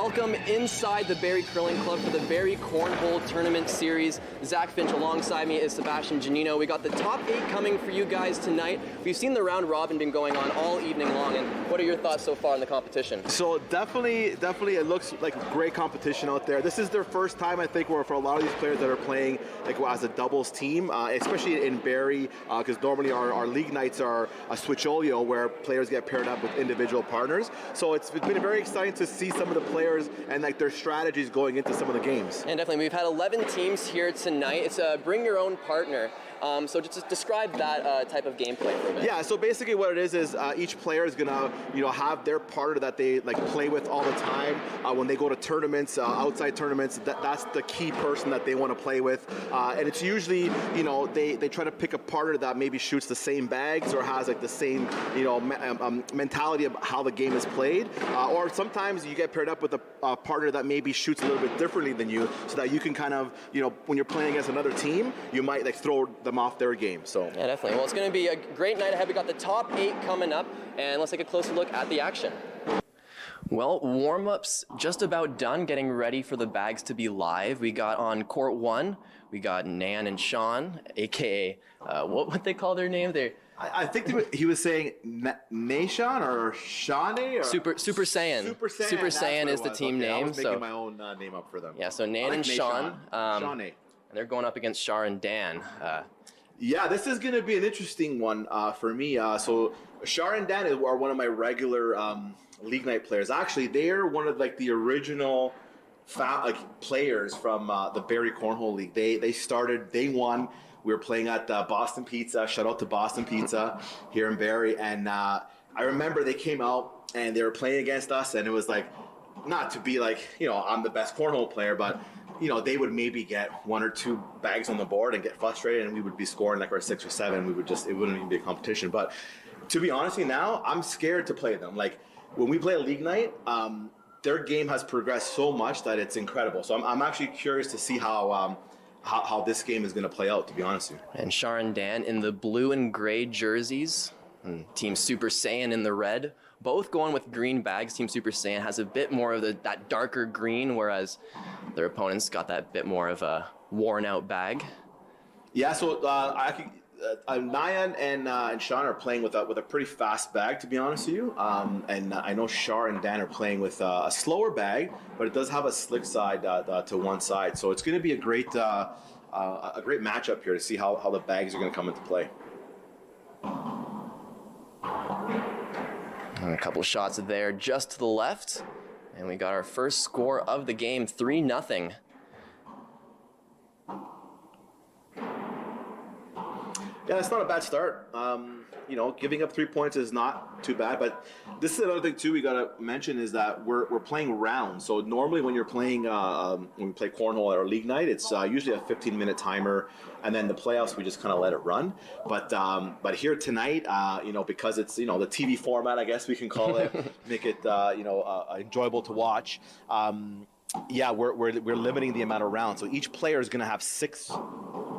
Welcome inside the Barrie Curling Club for the Barrie Cornhole Tournament Series. Zach Finch alongside me is Sebastian Giannino. We got the top 8 coming for you guys tonight. We've seen the round robin been going on all evening long, and what are your thoughts so far in the competition? So definitely it looks like a great competition out there. This is their first time, I think, where for a lot of these players that are playing like as a doubles team, especially in Barrie, because normally our league nights are a switcholio where players get paired up with individual partners. So it's been very exciting to see some of the players and like their strategies going into some of the games. And definitely, we've had 11 teams here tonight. It's a bring your own partner. So just describe that type of gameplay for a bit. Yeah, so basically what it is each player is gonna have their partner that they like play with all the time. When they go to tournaments, outside tournaments, that's the key person that they want to play with. And it's usually they try to pick a partner that maybe shoots the same bags or has like the same mentality of how the game is played. Or sometimes you get paired up with a partner that maybe shoots a little bit differently than you, so that you can kind of when you're playing against another team, you might like throw them off their game. So yeah, definitely. Well, it's going to be a great night ahead. We got the top 8 coming up, and let's take a closer look at the action. Well, warm-ups just about done, getting ready for the bags to be live. We got on court 1, we got Nan and Sean, aka what they call their name? I think he was saying Nation or Shane or Super Saiyan. Super Saiyan. Super Saiyan is the team name. I was making my own name up for them. Yeah, so Nan and Sean. Shane. And they're going up against Char and Dan. Yeah, this is going to be an interesting one for me. So Char and Dan are one of my regular league night players. Actually, they're one of like the original players from the Barrie Cornhole League. They won. We were playing at Boston Pizza. Shout out to Boston Pizza here in Barrie. And I remember they came out and they were playing against us, and it was like, not to be like, I'm the best cornhole player, but they would maybe get 1 or 2 bags on the board and get frustrated, and we would be scoring like our 6 or 7. It wouldn't even be a competition. But to be honest with you now, I'm scared to play them. Like when we play a league night, their game has progressed so much that it's incredible. So I'm actually curious to see how this game is going to play out, to be honest with you. And Char and Dan in the blue and gray jerseys, and Team Super Saiyan in the red. Both going with green bags. Team Super Saiyan has a bit more of that darker green, whereas their opponents got that bit more of a worn-out bag. Yeah, so Nyan and Sean are playing with a pretty fast bag, to be honest with you. And I know Char and Dan are playing with a slower bag, but it does have a slick side to one side. So it's going to be a great matchup here to see how the bags are going to come into play. And a couple shots there just to the left. And we got our first score of the game, 3-0. Yeah, it's not a bad start. Giving up 3 points is not too bad. But this is another thing too we gotta mention is that we're playing rounds. So normally when you're playing when we play cornhole at our league night, it's usually a 15-minute timer, and then the playoffs we just kind of let it run. But here tonight, because it's the TV format, I guess we can call it, make it enjoyable to watch. We're limiting the amount of rounds. So each player is going to have 6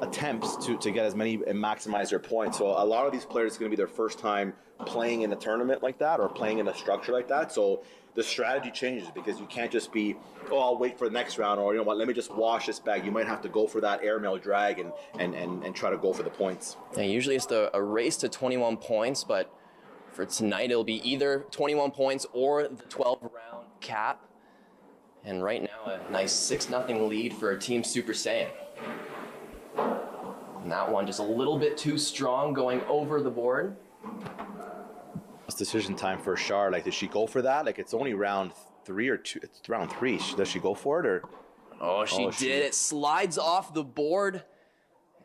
attempts to get as many and maximize their points. So a lot of these players, it's going to be their first time playing in a tournament like that or playing in a structure like that. So the strategy changes because you can't just be, I'll wait for the next round, or let me just wash this bag. You might have to go for that airmail drag and try to go for the points. Yeah, usually it's a race to 21 points, but for tonight it'll be either 21 points or the 12-round cap. And right now, a nice 6-0 lead for Team Super Saiyan. And that one just a little bit too strong going over the board. It's decision time for Char. Like, does she go for that? Like, it's only round 3 or 2. It's round 3. Does she go for it or? Oh, she did. It slides off the board.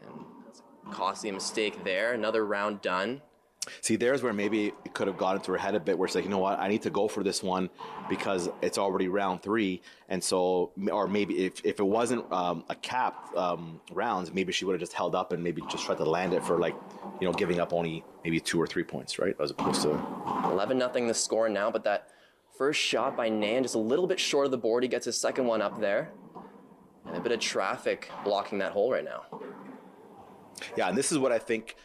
And that's a costly mistake there. Another round done. See, there's where maybe it could have got into her head a bit, where it's like, you know what, I need to go for this one because it's already round 3. And so, or maybe if it wasn't a capped rounds, maybe she would have just held up and maybe just tried to land it for giving up only maybe 2 or 3 points, right? As opposed to 11-0 the score now, but that first shot by Nan just a little bit short of the board. He gets his second one up there. And a bit of traffic blocking that hole right now. Yeah, and this is what I think,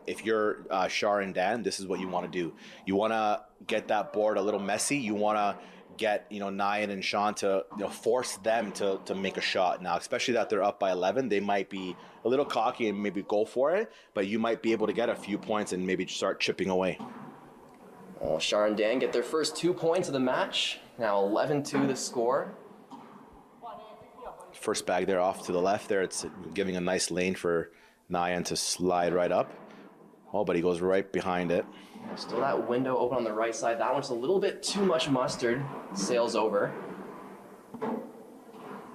if you're Char and Dan, this is what you want to do. You want to get that board a little messy. You want to get, Nyan and Sean to, force them to make a shot now, especially that they're up by 11. They might be a little cocky and maybe go for it, but you might be able to get a few points and maybe start chipping away. Well, Char and Dan get their first 2 points of the match. Now 11-2 the score. First bag there off to the left there. It's giving a nice lane for Nyan to slide right up. Oh, but he goes right behind it. Still that window open on the right side. That one's a little bit too much mustard. Sails over.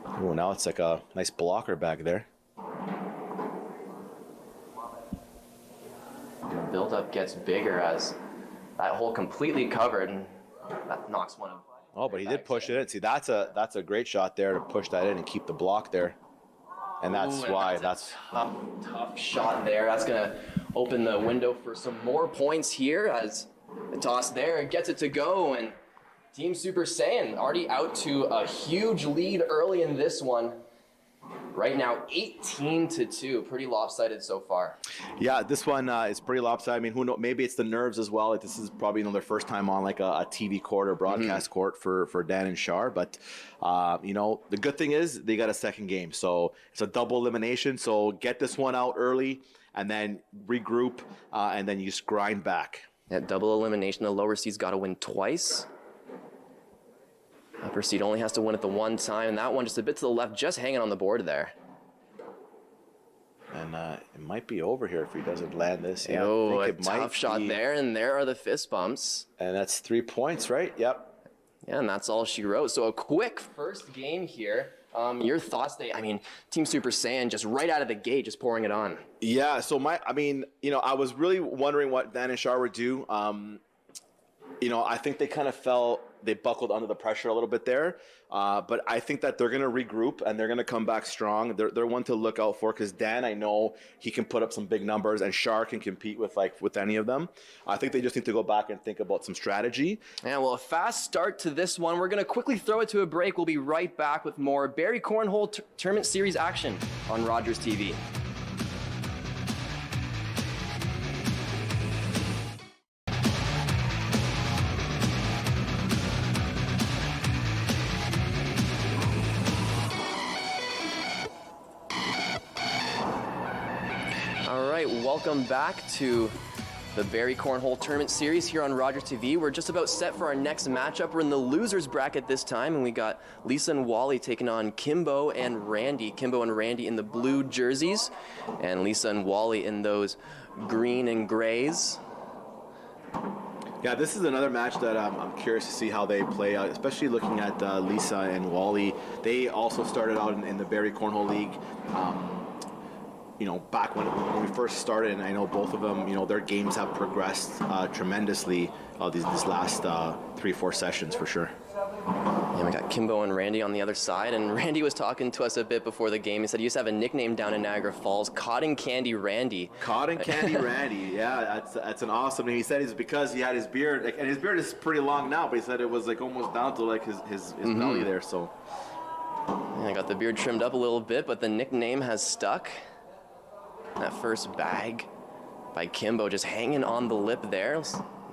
Oh, now it's like a nice blocker back there. And the build-up gets bigger as that hole completely covered, and that knocks one of. Oh, but he did push it in. See, that's a great shot there to push that in and keep the block there. And that's why that's tough shot there. That's gonna open the window for some more points here as the toss there gets it to go, and Team Super Saiyan already out to a huge lead early in this one. Right now, 18-2, pretty lopsided so far. Yeah, this one is pretty lopsided. I mean, who knows? Maybe it's the nerves as well. Like, this is probably their first time on like a TV court or broadcast court for Dan and Char. But the good thing is they got a second game, so it's a double elimination. So get this one out early, and then regroup, and then you just grind back. Yeah, double elimination. The lower seed's got to win twice. Upper seed only has to win it the one time, and that one just a bit to the left, just hanging on the board there. And it might be over here if he doesn't land this. Yeah, oh, a tough shot there, and there are the fist bumps. And that's 3 points, right? Yep. Yeah, and that's all she wrote. So a quick first game here. Your thoughts? Team Super Saiyan just right out of the gate, just pouring it on. Yeah. So I was really wondering what Dan and Char would do. I think they buckled under the pressure a little bit there. But I think that they're going to regroup and they're going to come back strong. They're one to look out for because Dan, I know he can put up some big numbers and Char can compete with any of them. I think they just need to go back and think about some strategy. And well, a fast start to this one. We're going to quickly throw it to a break. We'll be right back with more Barrie Cornhole Tournament Series action on Rogers TV. Welcome back to the Barrie Cornhole Tournament Series here on Rogers TV. We're just about set for our next matchup. We're in the losers bracket this time, and we got Lisa and Wally taking on Kimbo and Randy. Kimbo and Randy in the blue jerseys, and Lisa and Wally in those green and grays. Yeah, this is another match that I'm curious to see how they play out, especially looking at Lisa and Wally. They also started out in the Barrie Cornhole League. Back when we first started, and I know both of them, their games have progressed tremendously these last 3-4 sessions for sure. Yeah, we got Kimbo and Randy on the other side, and Randy was talking to us a bit before the game. He said he used to have a nickname down in Niagara Falls, Cotton Candy Randy. Cotton Candy Randy, yeah, that's an awesome name. He said it's because he had his beard, and his beard is pretty long now, but he said it was almost down to his belly there. So yeah, I got the beard trimmed up a little bit, but the nickname has stuck. That first bag by Kimbo just hanging on the lip there.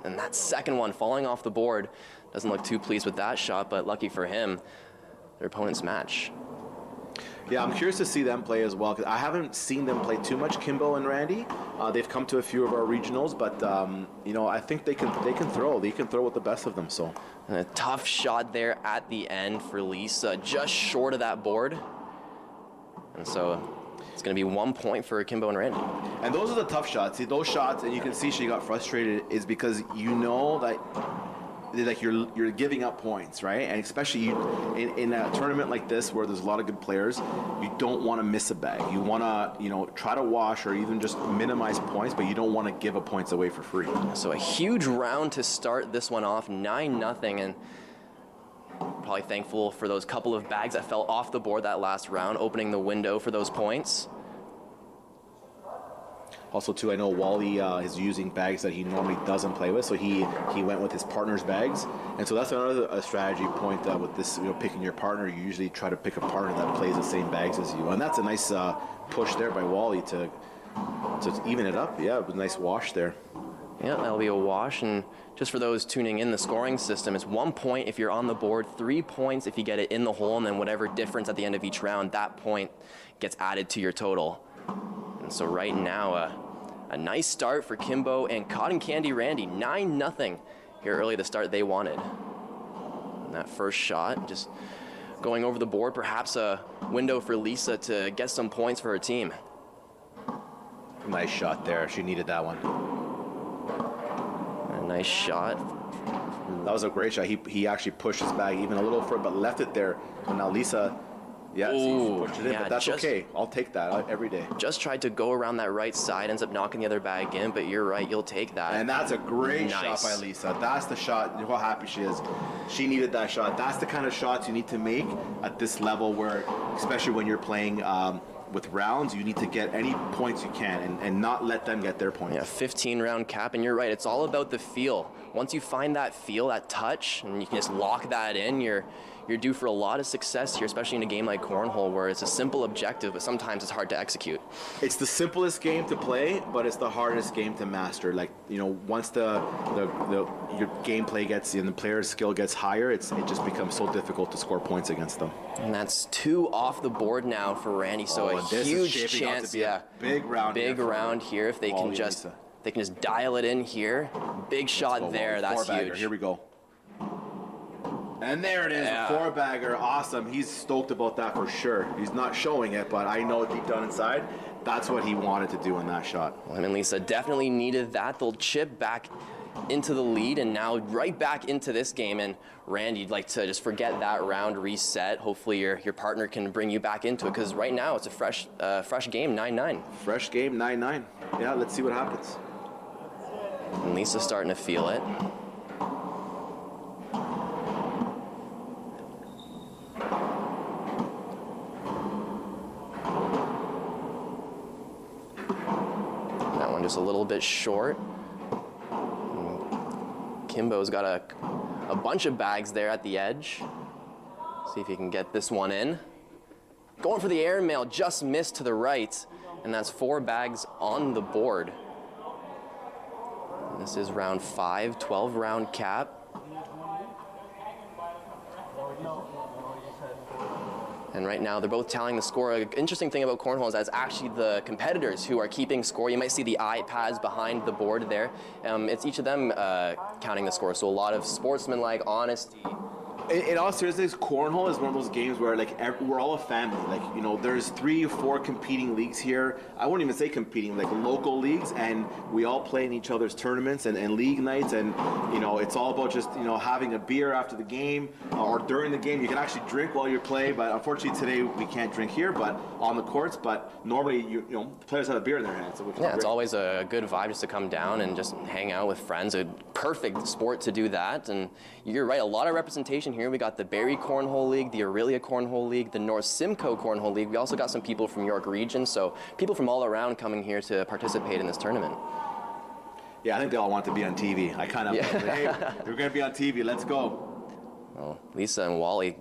And that second one falling off the board. Doesn't look too pleased with that shot, but lucky for him, their opponent's match. Yeah, I'm curious to see them play as well, because I haven't seen them play too much, Kimbo and Randy. They've come to a few of our regionals, but I think they can throw. They can throw with the best of them. So and a tough shot there at the end for Lisa, just short of that board. And so it's going to be 1 point for Kimbo and Randy. And those are the tough shots. See, those shots, and you can see she got frustrated, is because that you're giving up points, right? And especially in a tournament like this where there's a lot of good players, you don't want to miss a bag. You want to try to wash or even just minimize points, but you don't want to give points away for free. So a huge round to start this one off, 9-0, and probably thankful for those couple of bags that fell off the board that last round, opening the window for those points. Also, too, I know Wally is using bags that he normally doesn't play with, so he went with his partner's bags. And so that's another strategy point with this, picking your partner. You usually try to pick a partner that plays the same bags as you. And that's a nice push there by Wally to even it up. Yeah, it was a nice wash there. Yeah, that'll be a wash. And just for those tuning in, the scoring system is 1 point if you're on the board, 3 points if you get it in the hole, and then whatever difference at the end of each round, that point gets added to your total. And so right now, a nice start for Kimbo and Cotton Candy Randy, 9-0 here early, the start they wanted. And that first shot, just going over the board, perhaps a window for Lisa to get some points for her team. Nice shot there. She needed that one. A nice shot. That was a great shot. He actually pushed his bag even a little further, but left it there. So now Lisa, yeah, she pushed it in, but that's okay. I'll take that every day. Just tried to go around that right side, ends up knocking the other bag in, but you're right, you'll take that. And that's a great shot by Lisa. That's the shot. How happy she is. She needed that shot. That's the kind of shots you need to make at this level where, especially when you're playing with rounds, you need to get any points you can and not let them get their points. Yeah, 15-round cap, and you're right, it's all about the feel. Once you find that feel, that touch, and you can just lock that in, you're due for a lot of success here, especially in a game like Cornhole, where it's a simple objective, but sometimes it's hard to execute. It's the simplest game to play, but it's the hardest game to master. Like, you know, once your gameplay gets and the player's skill gets higher, it just becomes so difficult to score points against them. And that's 2 off the board now for Randy, so a huge chance. Yeah, big round here if they can just dial it in here. Big shot there. That's huge. Here we go. And there it is, a 4-bagger. Awesome. He's stoked about that for sure. He's not showing it, but I know deep down inside, that's what he wanted to do in that shot. Well, him and Lisa definitely needed that. They'll chip back into the lead and now right back into this game. And Randy, you'd like to just forget that round, reset. Hopefully your partner can bring you back into it, because right now it's a fresh game, 9-9. Fresh game, 9-9. Yeah, let's see what happens. And Lisa's starting to feel it. Just a little bit short. Kimbo's got a bunch of bags there at the edge. See if he can get this one in. Going for the airmail, just missed to the right, and that's 4 bags on the board. And this is round 5, 12-round cap. And right now, they're both tallying the score. An interesting thing about Cornhole is that it's actually the competitors who are keeping score. You might see the iPads behind the board there. It's each of them counting the score. So a lot of sportsmanlike honesty. In all seriousness, Cornhole is one of those games where we're all a family. Like, you know, there's 3 or 4 competing leagues here. I wouldn't even say competing, like local leagues, and we all play in each other's tournaments and league nights, and you know, it's all about just, you know, having a beer after the game or during the game. You can actually drink while you play, but unfortunately today we can't drink here, but on the courts. But normally, you know, the players have a beer in their hands. So yeah, it's always a good vibe just to come down and just hang out with friends. A perfect sport to do that, and you're right, a lot of representation here. We got the Barrie Cornhole League, the Aurelia Cornhole League, the North Simcoe Cornhole League. We also got some people from York Region, so people from all around coming here to participate in this tournament. Yeah, I think they all want to be on TV. I kind of, hey, we're going to be on TV, let's go. Well, Lisa and Wally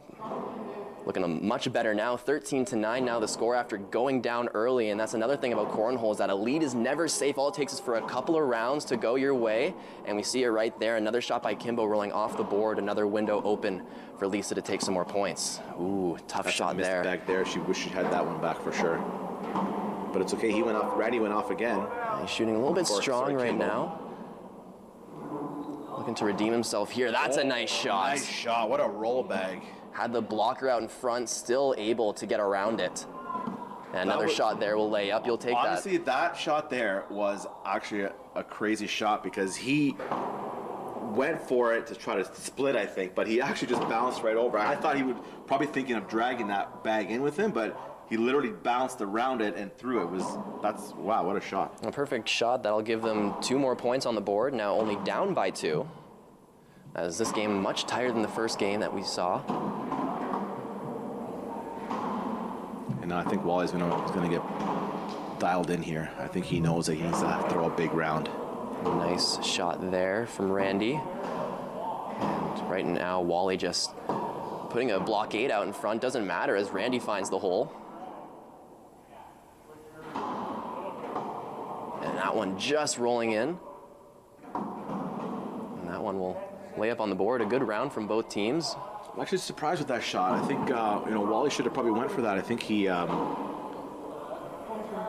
looking much better now, 13-9 now the score after going down early. And that's another thing about Cornhole, is that a lead is never safe. All it takes is for a couple of rounds to go your way. And we see it right there. Another shot by Kimbo rolling off the board. Another window open for Lisa to take some more points. Ooh, tough shot there. Back there. She wished she had that one back for sure. But it's okay. He went off. Randy went off again. He's shooting a little bit strong right now. Looking to redeem himself here. That's a nice shot. Nice shot. What a roll bag. Had the blocker out in front, still able to get around it. And another shot there will lay up. You'll take that. Honestly, that shot there was actually a crazy shot, because he went for it to try to split, I think, but he actually just bounced right over. I thought he would probably thinking of dragging that bag in with him, but he literally bounced around it and threw it. Wow, what a shot. A perfect shot. That'll give them 2 more points on the board. Now only down by 2. As this game much tighter than the first game that we saw. And I think Wally's gonna get dialed in here. I think he knows that he needs to throw a big round. Nice shot there from Randy. And right now, Wally just putting a blockade out in front. Doesn't matter as Randy finds the hole. And that one just rolling in. one will lay up on the board. A good round from both teams. I'm actually surprised with that shot. I think Wally should have probably went for that. I think he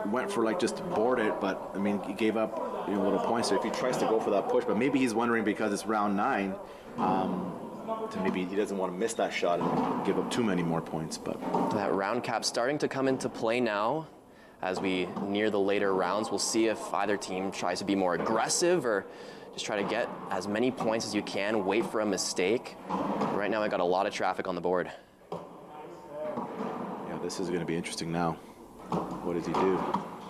went for just to board it, but I mean he gave up little points there if he tries to go for that push. But maybe he's wondering because it's round 9, to maybe he doesn't want to miss that shot and give up too many more points. But that round cap starting to come into play now. As we near the later rounds, we'll see if either team tries to be more aggressive or just try to get as many points as you can, wait for a mistake. Right now I got a lot of traffic on the board. Yeah, this is going to be interesting now. What does he do?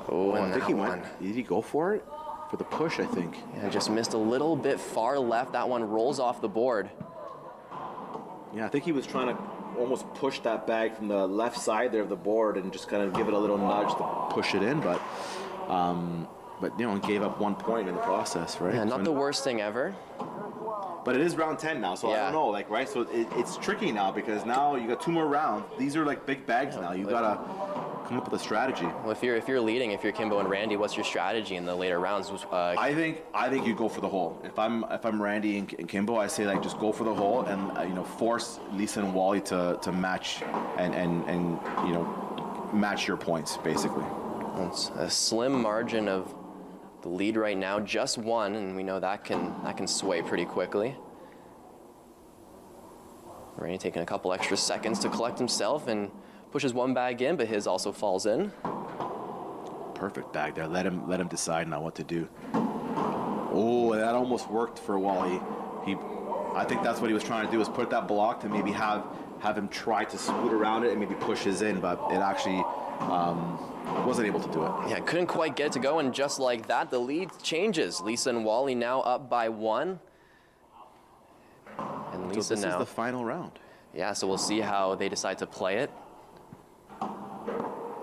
Oh, I think he went. Did he go for it? For the push, I think. Yeah, just missed a little bit far left. That one rolls off the board. Yeah, I think he was trying to almost push that bag from the left side there of the board and just kind of give it a little nudge to push it in, but gave up 1 point in the process, right? Yeah, not the worst thing ever. But it is round 10 now, so yeah. I don't know, right? So it's tricky now because now you got 2 more rounds. These are big bags now. You gotta come up with a strategy. Well, if you're leading, if you're Kimbo and Randy, what's your strategy in the later rounds? I think you go for the hole. If I'm Randy and Kimbo, I say just go for the hole and force Lisa and Wally to match and match your points basically. It's a slim margin of the lead right now, just 1, and we know that can sway pretty quickly. Randy taking a couple extra seconds to collect himself and pushes 1 bag in, but his also falls in. Perfect bag there. Let him decide now what to do. Oh, that almost worked for Wally. I think that's what he was trying to do, was put that block to maybe have him try to scoot around it and maybe push his in, but it actually wasn't able to do it. Yeah, couldn't quite get it to go, and just like that, the lead changes. Lisa and Wally now up by 1. And Lisa so this now is the final round. Yeah, so we'll see how they decide to play it.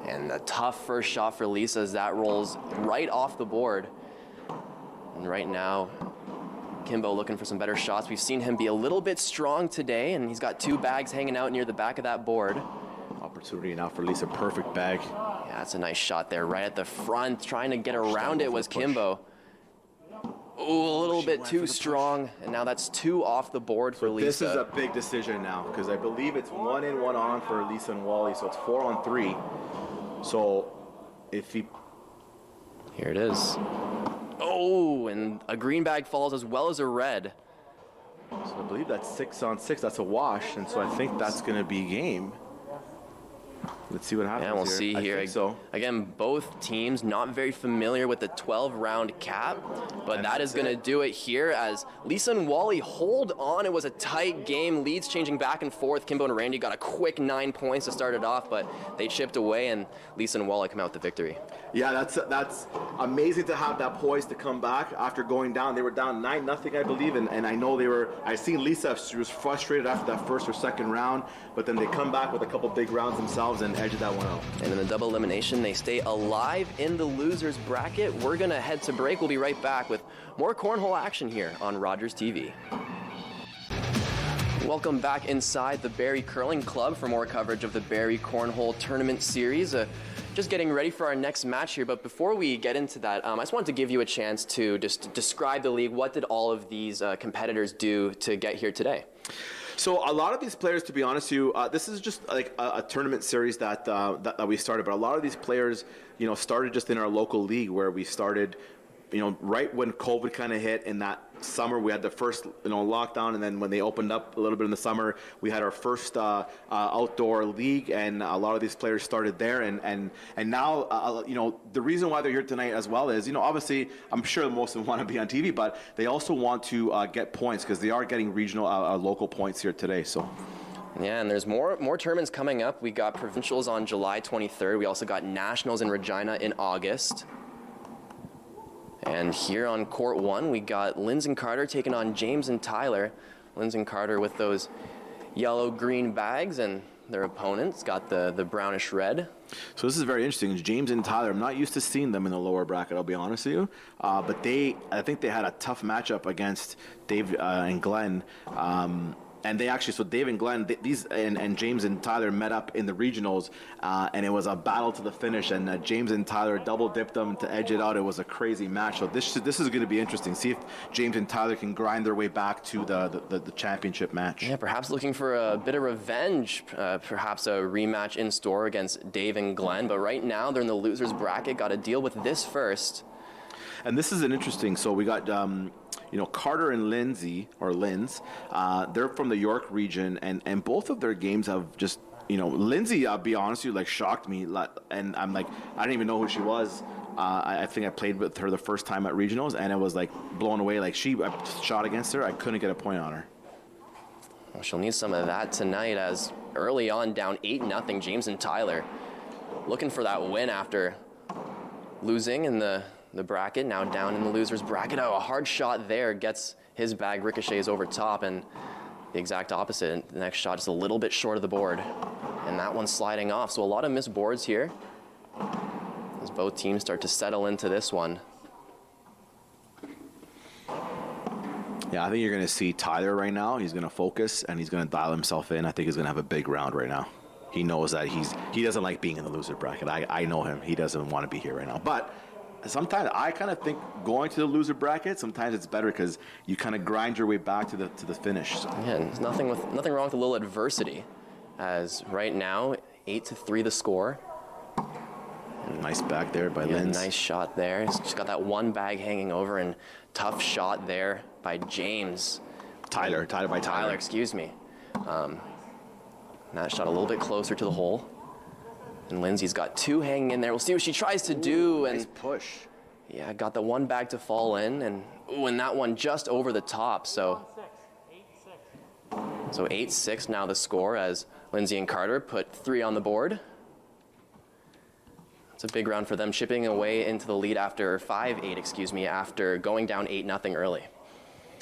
And a tough first shot for Lisa as that rolls right off the board. And right now, Kimbo looking for some better shots. We've seen him be a little bit strong today, and he's got 2 bags hanging out near the back of that board. Opportunity now for Lisa, perfect bag. Yeah, that's a nice shot there, right at the front. Trying to get around it was Kimbo. Oh, a little bit too strong, and now that's 2 off the board for Lisa. This is a big decision now, because I believe it's 1 in, 1 on for Lisa and Wally, so it's 4 on 3. So if he... Here it is. Oh, and a green bag falls as well as a red. So I believe that's 6 on 6. That's a wash, and so I think that's going to be game. Let's see what happens. Yeah, we'll see here. I think so. Again, both teams not very familiar with the 12-round cap, but that is going to do it here as Lisa and Wally hold on. It was a tight game. Leads changing back and forth. Kimbo and Randy got a quick 9 points to start it off, but they chipped away, and Lisa and Wally come out with the victory. Yeah, that's amazing to have that poise to come back after going down. They were down 9-0, I believe, and I know they were. I seen Lisa; she was frustrated after that first or second round, but then they come back with a couple big rounds themselves and edge that one out. And in the double elimination, they stay alive in the losers bracket. We're gonna head to break. We'll be right back with more cornhole action here on Rogers TV. Welcome back inside the Barrie Curling Club for more coverage of the Barrie Cornhole Tournament Series. Just getting ready for our next match here, but before we get into that, I just wanted to give you a chance to just describe the league. What did all of these competitors do to get here today? So a lot of these players, to be honest with you, this is just like a tournament series that we started. But a lot of these players, started just in our local league where we started, right when COVID kind of hit in that summer. We had the first, lockdown, and then when they opened up a little bit in the summer, we had our first outdoor league, and a lot of these players started there. And now, the reason why they're here tonight as well is, obviously, I'm sure most of them want to be on TV, but they also want to get points because they are getting regional, local points here today. So. Yeah, and there's more tournaments coming up. We got provincials on July 23rd. We also got nationals in Regina in August. And here on court 1, we got Lindsey and Carter taking on James and Tyler. Lindsey and Carter with those yellow-green bags, and their opponents got the brownish red. So this is very interesting. James and Tyler, I'm not used to seeing them in the lower bracket, I'll be honest with you. But I think they had a tough matchup against Dave and Glenn. And they actually, so Dave and Glenn, and James and Tyler met up in the regionals, and it was a battle to the finish. And James and Tyler double dipped them to edge it out. It was a crazy match. So this is going to be interesting. See if James and Tyler can grind their way back to the championship match. Yeah, perhaps looking for a bit of revenge, perhaps a rematch in store against Dave and Glenn. But right now they're in the losers bracket. Got to deal with this first. And this is an interesting. So we got. Carter and Lindsey, or Linz, they're from the York region, and both of their games have just, Lindsey, I'll be honest with you, like, shocked me, and I'm like, I didn't even know who she was. I think I played with her the first time at regionals, and it was, like, blown away. Like, I shot against her, I couldn't get a point on her. Well, she'll need some of that tonight, as early on, down 8-0, James and Tyler looking for that win after losing in the bracket, now down in the loser's bracket. Oh, a hard shot there, gets his bag, ricochets over top, and the exact opposite. The next shot is a little bit short of the board, and that one's sliding off. So a lot of missed boards here as both teams start to settle into this one. Yeah, I think you're going to see Tyler right now. He's going to focus, and he's going to dial himself in. I think he's going to have a big round right now. He knows that he doesn't like being in the loser bracket. I know him. He doesn't want to be here right now. But sometimes I kind of think going to the loser bracket, sometimes it's better because you kind of grind your way back to the finish. So. Yeah, there's nothing wrong with a little adversity, as right now 8-3 the score. Nice back there by Linz. Nice shot there. She's got that one bag hanging over, and tough shot there by James. Tyler, excuse me. That shot a little bit closer to the hole. And Lindsey's got two hanging in there. We'll see what she tries to do. Nice push. Yeah, got the one bag to fall in, and that one just over the top. So 8-6 now the score, as Lindsey and Carter put 3 on the board. It's a big round for them, chipping away into the lead after 5-8, after going down 8-0 early.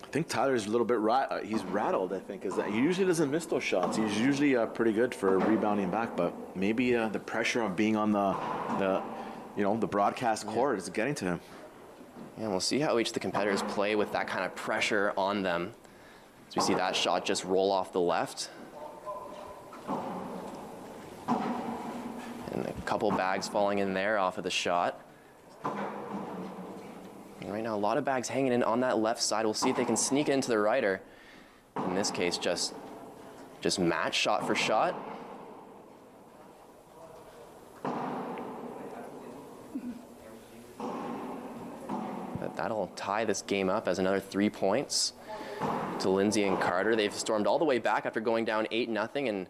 I think Tyler's a little bit he's rattled, I think, because he usually doesn't miss those shots. He's usually pretty good for rebounding back, but maybe the pressure of being on the broadcast court is getting to him. Yeah, we'll see how each of the competitors play with that kind of pressure on them. As we see that shot just roll off the left. And a couple bags falling in there off of the shot. And right now, a lot of bags hanging in on that left side. We'll see if they can sneak into the righter. In this case, just match shot for shot. But that'll tie this game up as another 3 points to Lindsey and Carter. They've stormed all the way back after going down 8-0, and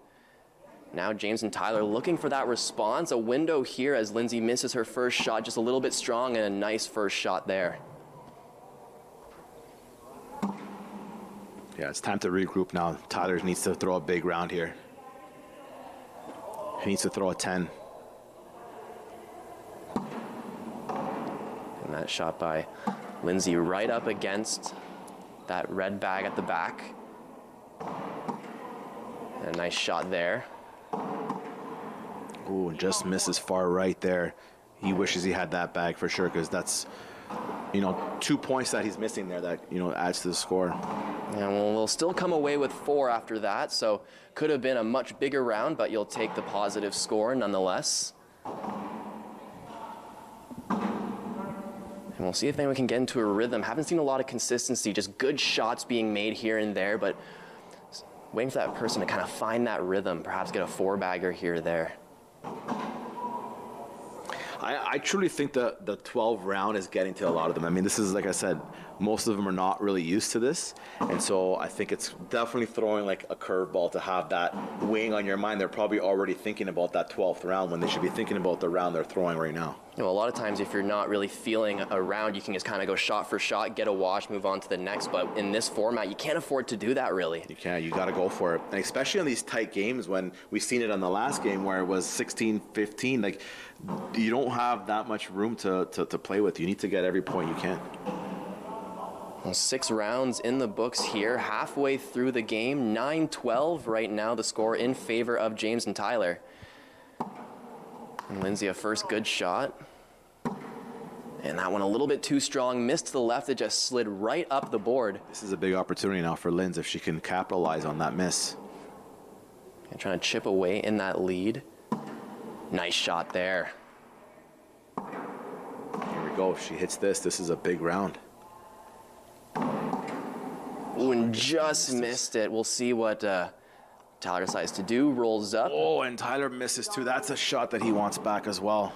now James and Tyler looking for that response. A window here as Lindsey misses her first shot, just a little bit strong, and a nice first shot there. Yeah, it's time to regroup now. Tyler needs to throw a big round here. He needs to throw a 10. And that shot by Lindsey right up against that red bag at the back. And a nice shot there. Ooh, and just misses far right there. He wishes he had that bag for sure, because that's, 2 points that he's missing there that, adds to the score. Yeah, well, we'll still come away with 4 after that, so could have been a much bigger round, but you'll take the positive score nonetheless. And we'll see if anyone can get into a rhythm. Haven't seen a lot of consistency, just good shots being made here and there, but waiting for that person to kind of find that rhythm, perhaps get a 4-bagger here or there. I truly think the 12 round is getting to a lot of them. I mean, this is, like I said, most of them are not really used to this. And so I think it's definitely throwing like a curveball to have that weighing on your mind. They're probably already thinking about that 12th round when they should be thinking about the round they're throwing right now. A lot of times if you're not really feeling a round, you can just kind of go shot for shot, get a wash, move on to the next. But in this format, you can't afford to do that, really. You can't. You got to go for it. And especially on these tight games, when we've seen it on the last game where it was 16-15, like, you don't have that much room to play with. You need to get every point you can. Well, 6 rounds in the books here, halfway through the game, 9-12 right now, the score in favor of James and Tyler. And Lindsey, a first good shot. And that one a little bit too strong, missed to the left, it just slid right up the board. This is a big opportunity now for Lindsey if she can capitalize on that miss. And trying to chip away in that lead. Nice shot there. Here we go. If she hits this, this is a big round. Ooh, and just missed it. We'll see what Tyler decides to do. Rolls up. Oh, and Tyler misses too. That's a shot that he wants back as well.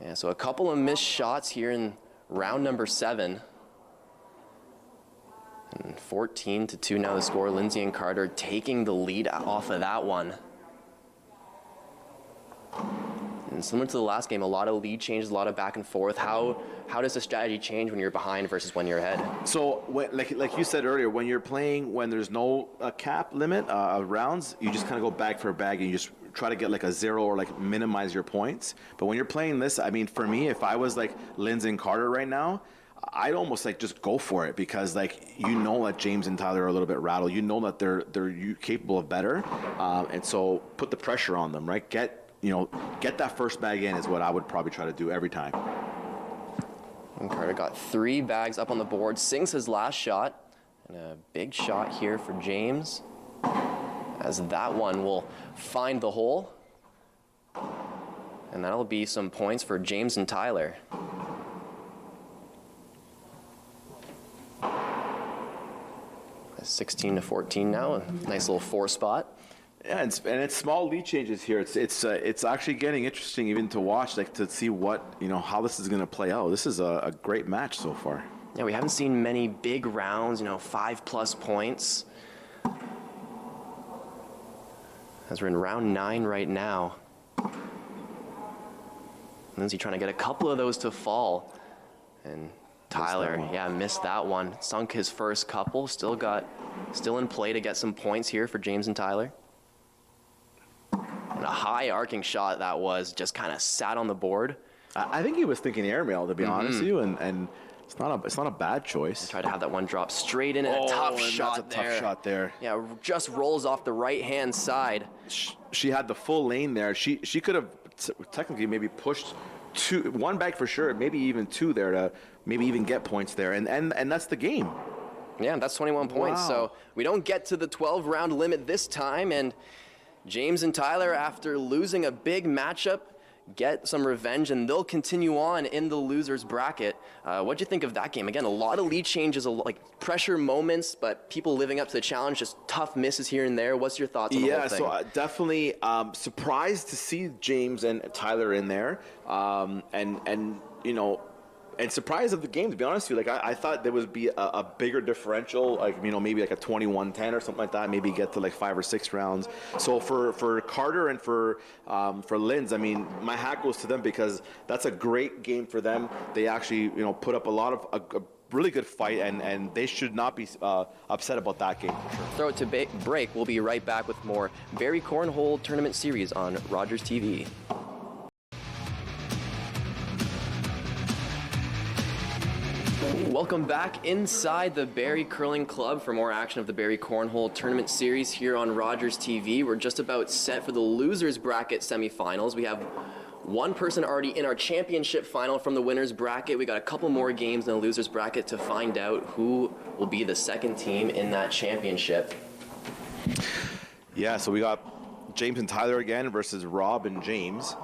Yeah, so a couple of missed shots here in round number 7. And 14-2 now the score. Lindsey and Carter taking the lead off of that one. And similar to the last game, a lot of lead changes, a lot of back and forth. How does the strategy change when you're behind versus when you're ahead? So, like you said earlier, when you're playing, when there's no cap limit of rounds, you just kind of go bag for bag and you just try to get like a 0 or like minimize your points. But when you're playing this, I mean, for me, if I was like Lindsey and Carter right now, I'd almost like just go for it because like you know that James and Tyler are a little bit rattled. You know that they're capable of better, and so put the pressure on them, right? Get that first bag in is what I would probably try to do every time. And Carter got 3 bags up on the board, sinks his last shot, and a big shot here for James, as that one will find the hole, and that'll be some points for James and Tyler. That's 16-14 now, a nice little 4 spot. Yeah, and it's small lead changes here. It's actually getting interesting even to watch, like to see what how this is going to play out. This is a great match so far. Yeah, we haven't seen many big rounds, 5+ points. As we're in round 9 right now. Lindsey trying to get a couple of those to fall, and Tyler, missed that one. Sunk his first couple. Still in play to get some points here for James and Tyler. And a high arcing shot that was, just kind of sat on the board. I think he was thinking airmail, to be honest with you, and it's not a bad choice. Tried to have that one drop straight in, and a tough shot there. Tough shot there. Yeah, just rolls off the right-hand side. She had the full lane there. She could have technically maybe pushed 1 bag for sure, maybe even 2 there to maybe even get points there, and that's the game. Yeah, that's 21 points. Wow. So we don't get to the 12-round limit this time, and James and Tyler, after losing a big matchup, get some revenge, and they'll continue on in the losers bracket. What'd you think of that game? Again, a lot of lead changes, like pressure moments, but people living up to the challenge, just tough misses here and there. What's your thoughts on the whole thing? Yeah, so definitely surprised to see James and Tyler in there, and surprised of the game, to be honest with you. Like I thought there would be a bigger differential, like maybe like a 21-10 or something like that. Maybe get to like 5 or 6 rounds. So for Carter and for Linz, I mean, my hat goes to them because that's a great game for them. They actually put up a lot of a really good fight, and they should not be upset about that game. Throw it to break. We'll be right back with more Barrie Cornhole Tournament Series on Rogers TV. Welcome back inside the Barrie Curling Club for more action of the Barrie Cornhole Tournament Series here on Rogers TV. We're just about set for the losers bracket semifinals. We have one person already in our championship final from the winners bracket. We got a couple more games in the losers bracket to find out who will be the second team in that championship. Yeah, so we got James and Tyler again versus Rob and James.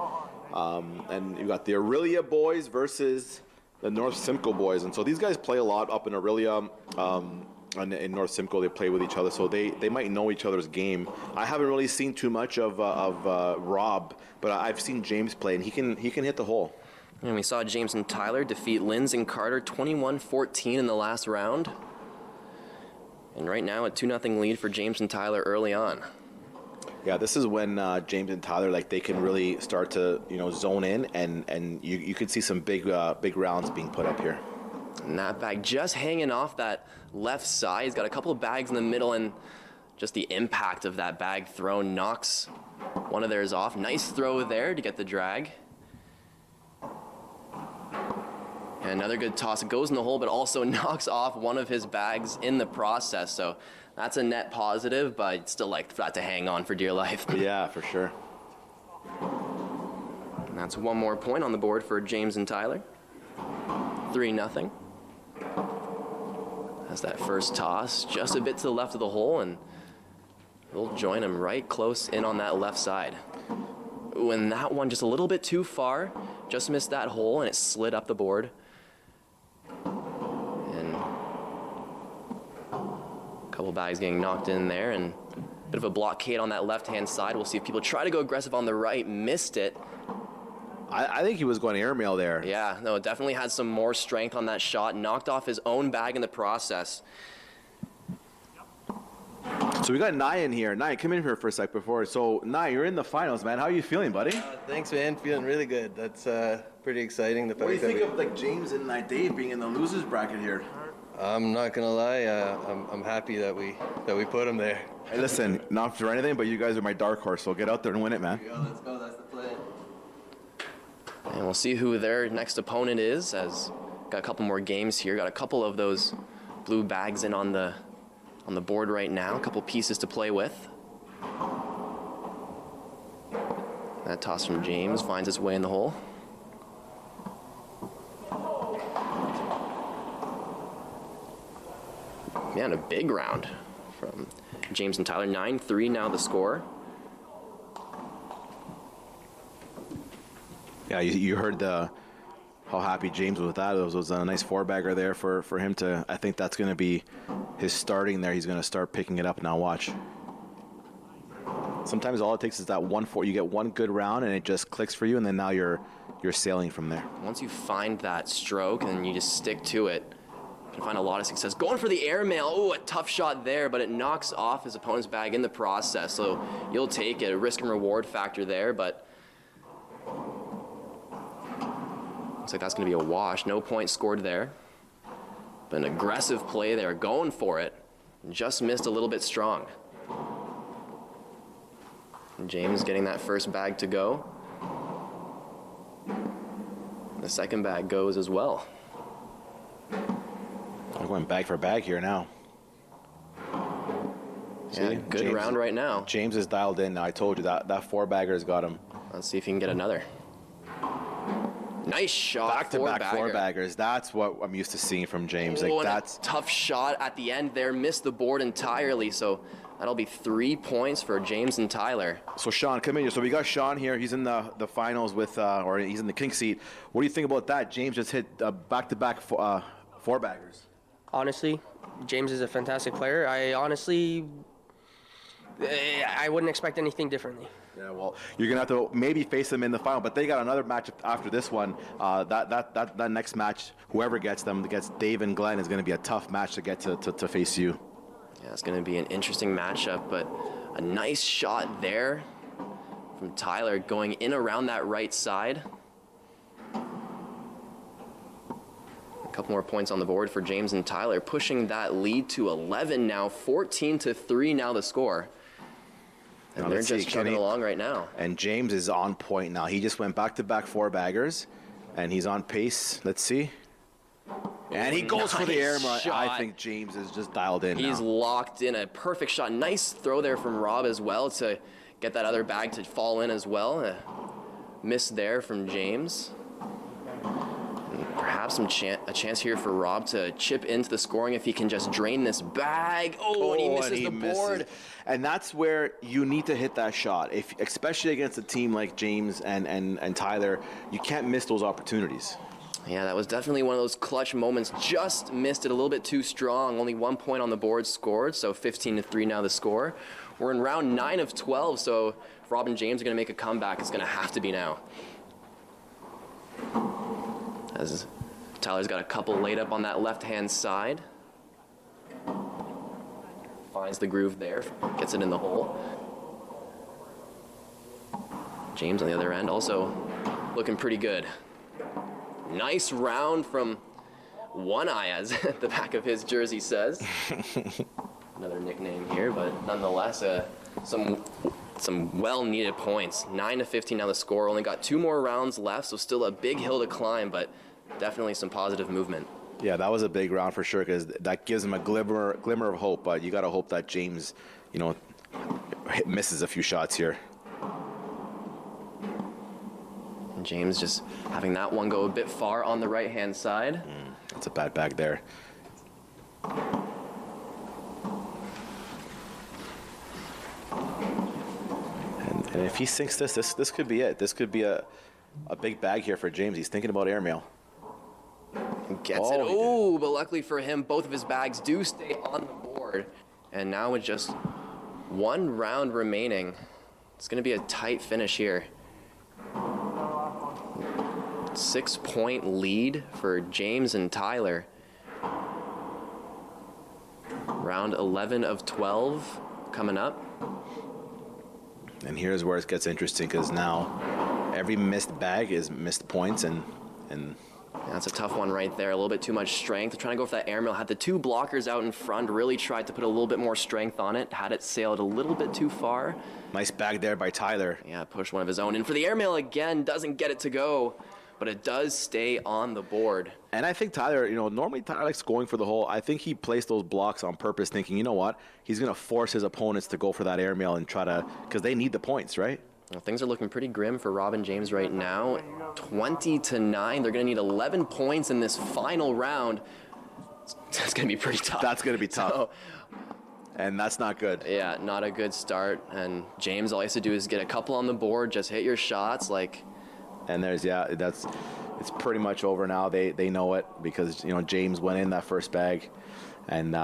And you got the Aurelia boys versus the North Simcoe boys. And so these guys play a lot up in Aurelia. And in North Simcoe, they play with each other, so they might know each other's game. I haven't really seen too much of Rob, but I've seen James play, and he can hit the hole. And we saw James and Tyler defeat Linz and Carter 21-14 in the last round. And right now, a 2-0 lead for James and Tyler early on. Yeah, this is when James and Tyler, like, they can really start to zone in, and you could see some big rounds being put up here. And that bag just hanging off that left side. He's got a couple of bags in the middle, and just the impact of that bag thrown knocks one of theirs off. Nice throw there to get the drag. And another good toss. It goes in the hole, but also knocks off one of his bags in the process. So that's a net positive, but I'd still like that to hang on for dear life. Yeah, for sure. And that's one more point on the board for James and Tyler. 3-0. Has that first toss just a bit to the left of the hole, and we'll join him right close in on that left side. Ooh, and that one just a little bit too far, just missed that hole, and it slid up the board. And a couple bags getting knocked in there, and a bit of a blockade on that left-hand side. We'll see if people try to go aggressive on the right, missed it. I think he was going airmail there. Yeah, no, definitely had some more strength on that shot, knocked off his own bag in the process. So we got Nye in here. Nye, come in here for a sec before. So, Nye, you're in the finals, man. How are you feeling, buddy? Thanks, man. Feeling really good. That's pretty exciting. What do you think of like James and Dave being in the losers bracket here? I'm not gonna lie. I'm happy that we put him there. Hey, listen, not for anything, but you guys are my dark horse. So get out there and win it, man. Let's go. That's the plan. And we'll see who their next opponent is, as got a couple more games here. Got a couple of those blue bags in on the board right now. A couple pieces to play with. That toss from James finds its way in the hole. Man, a big round from James and Tyler. 9-3 now the score. Yeah, you heard how happy James was with that. It was a nice four-bagger there for him to. I think that's going to be his starting there. He's going to start picking it up now. Watch. Sometimes all it takes is that you get one good round and it just clicks for you, and then now you're sailing from there. Once you find that stroke and you just stick to it, you can find a lot of success. Going for the airmail. Oh, a tough shot there, but it knocks off his opponent's bag in the process. So you'll take it. A risk and reward factor there, but looks like that's going to be a wash. No points scored there. But an aggressive play there, going for it. Just missed a little bit strong. And James getting that first bag to go. The second bag goes as well. We're going bag for bag here now. Yeah, See? good James, round right now. James is dialed in now. I told you that four-bagger's got him. Let's see if he can get another. Nice shot. Back-to-back four-baggers. That's what I'm used to seeing from James. Oh, Like that's a tough shot at the end there. Missed the board entirely. So that'll be 3 points for James and Tyler. So Sean, come in here. So we got Sean here. He's in the finals with, or he's in the king seat. What do you think about that? James just hit back-to-back four-baggers. Honestly, James is a fantastic player. I wouldn't expect anything differently. Yeah, well, you're gonna have to maybe face them in the final, but they got another match after this one. That next match, whoever gets them, against Dave and Glenn, is gonna be a tough match to get to face you. Yeah, it's going to be an interesting matchup, but a nice shot there from Tyler going in around that right side. A couple more points on the board for James and Tyler, pushing that lead to 11 now, 14-3 now the score. And they're just chugging along right now. And James is on point now. He just went back-to-back four-baggers, and he's on pace. Let's see. And he goes for the air. I think James is just dialed in. He's locked in. A perfect shot. Nice throw there from Rob as well to get that other bag to fall in as well. A miss there from James. And perhaps a chance here for Rob to chip into the scoring if he can just drain this bag. Oh, and he misses the board. And that's where you need to hit that shot. Especially against a team like James and Tyler, you can't miss those opportunities. Yeah, that was definitely one of those clutch moments. Just missed it a little bit too strong. Only 1 point on the board scored, so 15-3 now the score. We're in round 9 of 12, so if Rob and James are going to make a comeback, it's going to have to be now. As Tyler's got a couple laid up on that left-hand side. Finds the groove there, gets it in the hole. James on the other end also looking pretty good. Nice round from One Eye, as the back of his jersey says. Another nickname here, but nonetheless, some well-needed points. 9-15 now the score. Only got 2 more rounds left, so still a big hill to climb, but definitely some positive movement. Yeah, that was a big round for sure, because that gives him a glimmer of hope. But you got to hope that James, misses a few shots here. James just having that one go a bit far on the right-hand side. It's a bad bag there. And if he sinks this could be it. This could be a big bag here for James. He's thinking about airmail. Gets it. Oh, but luckily for him, both of his bags do stay on the board. And now with just 1 round remaining, it's going to be a tight finish here. 6-point lead for James and Tyler. Round 11 of 12 coming up. And here's where it gets interesting, because now every missed bag is missed points, and that's a tough one right there. A little bit too much strength. Trying to go for that airmail. Had the 2 blockers out in front. Really tried to put a little bit more strength on it. Had it sailed a little bit too far. Nice bag there by Tyler. Yeah, pushed one of his own. And for the airmail again, doesn't get it to go, but it does stay on the board. And I think Tyler, normally Tyler likes going for the hole. I think he placed those blocks on purpose, thinking, you know what? He's going to force his opponents to go for that airmail and try to, because they need the points, right? Well, things are looking pretty grim for Rob and James right now. 20-9. They're going to need 11 points in this final round. That's going to be pretty tough. That's going to be tough. So, and that's not good. Yeah, not a good start. And James, all he has to do is get a couple on the board, just hit your shots. And it's pretty much over now. They know it, because James went in that first bag, and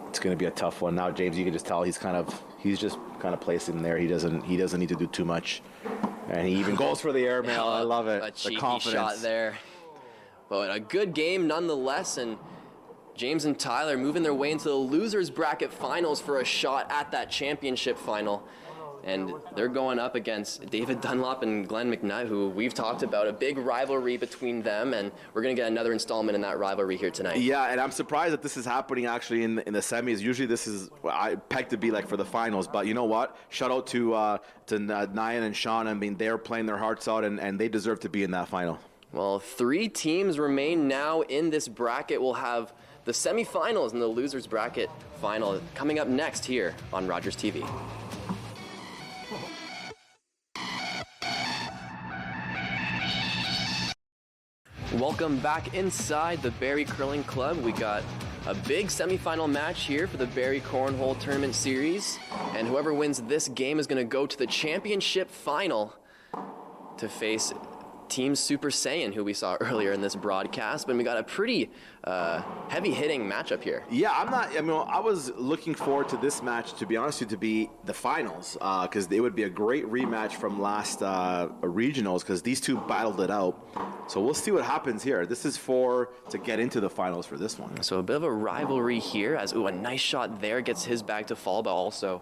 it's going to be a tough one. Now James, you can just tell he's just kind of placed him there. He doesn't need to do too much, and he even goes for the airmail. I love it. A cheeky the confidence shot there, but a good game nonetheless. And James and Tyler moving their way into the losers bracket finals for a shot at that championship final. And they're going up against David Dunlop and Glenn McNutt, who we've talked about, a big rivalry between them, and we're going to get another installment in that rivalry here tonight. Yeah, and I'm surprised that this is happening actually in the semis. Usually this is I pegged to be like for the finals, but you know what? Shout out to Nyan and Sean. I mean, they're playing their hearts out, and they deserve to be in that final. Well, 3 teams remain now in this bracket. We'll have the semifinals and the losers bracket final coming up next here on Rogers TV. Welcome back inside the Barrie Curling Club. We got a big semifinal match here for the Barrie Cornhole Tournament Series. And whoever wins this game is going to go to the championship final to face Team Super Saiyan, who we saw earlier in this broadcast. But we got a pretty heavy-hitting matchup here. Yeah, I was looking forward to this match, to be honest with you, to be the finals, because it would be a great rematch from last regionals, because these two battled it out. So we'll see what happens here. This is to get into the finals for this one. So a bit of a rivalry here, as a nice shot there gets his bag to fall, but also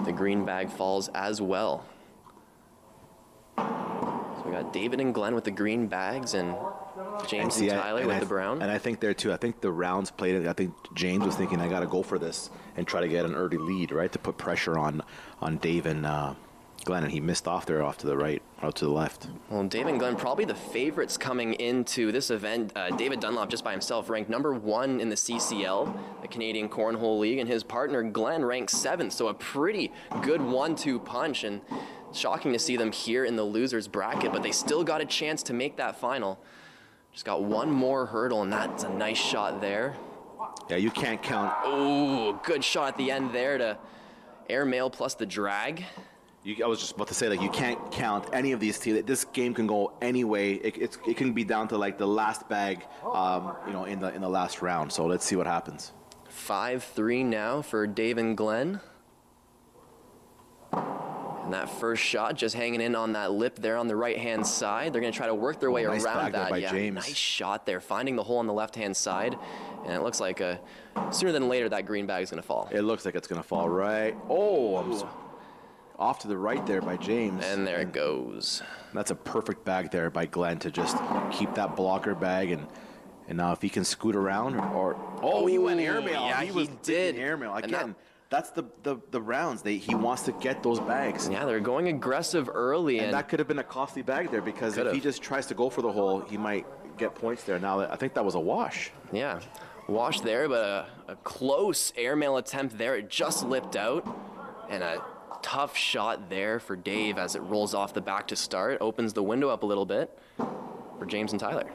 the green bag falls as well. So we got David and Glenn with the green bags, and James and Tyler with the brown. And I think there too, I think the rounds played it. I think James was thinking, I got to go for this and try to get an early lead, right, to put pressure on Dave and Glenn, and he missed off there, off to the right, out to the left. Well, Dave and Glenn probably the favorites coming into this event. David Dunlop just by himself ranked #1 in the CCL, the Canadian Cornhole League, and his partner Glenn ranked 7th. So a pretty good 1-2 punch, and shocking to see them here in the losers bracket, but they still got a chance to make that final. Just got one more hurdle, and that's a nice shot there. Yeah, you can't count. Oh, good shot at the end there to airmail plus the drag. I was just about to say, you can't count any of these teams. This game can go any way. It can be down to the last bag, in the last round. So let's see what happens. 5-3 now for Dave and Glenn. And that first shot just hanging in on that lip there on the right-hand side. They're going to try to work their way nice around bag there by that. James. Nice shot there, finding the hole on the left-hand side. And it looks like sooner than later that green bag is going to fall. It looks like it's going to fall right. Oh, off to the right there by James. And there it goes. That's a perfect bag there by Glenn to just keep that blocker bag. And now if he can scoot around he went airmail. Yeah, he did. Airmail. Again, that's the rounds. He wants to get those bags. Yeah, they're going aggressive early. And that could have been a costly bag there, because if he just tries to go for the hole, he might get points there. Now, I think that was a wash. Yeah, wash there, but a close airmail attempt there. It just lipped out. And a tough shot there for Dave as it rolls off the back to start. Opens the window up a little bit. for James and Tyler.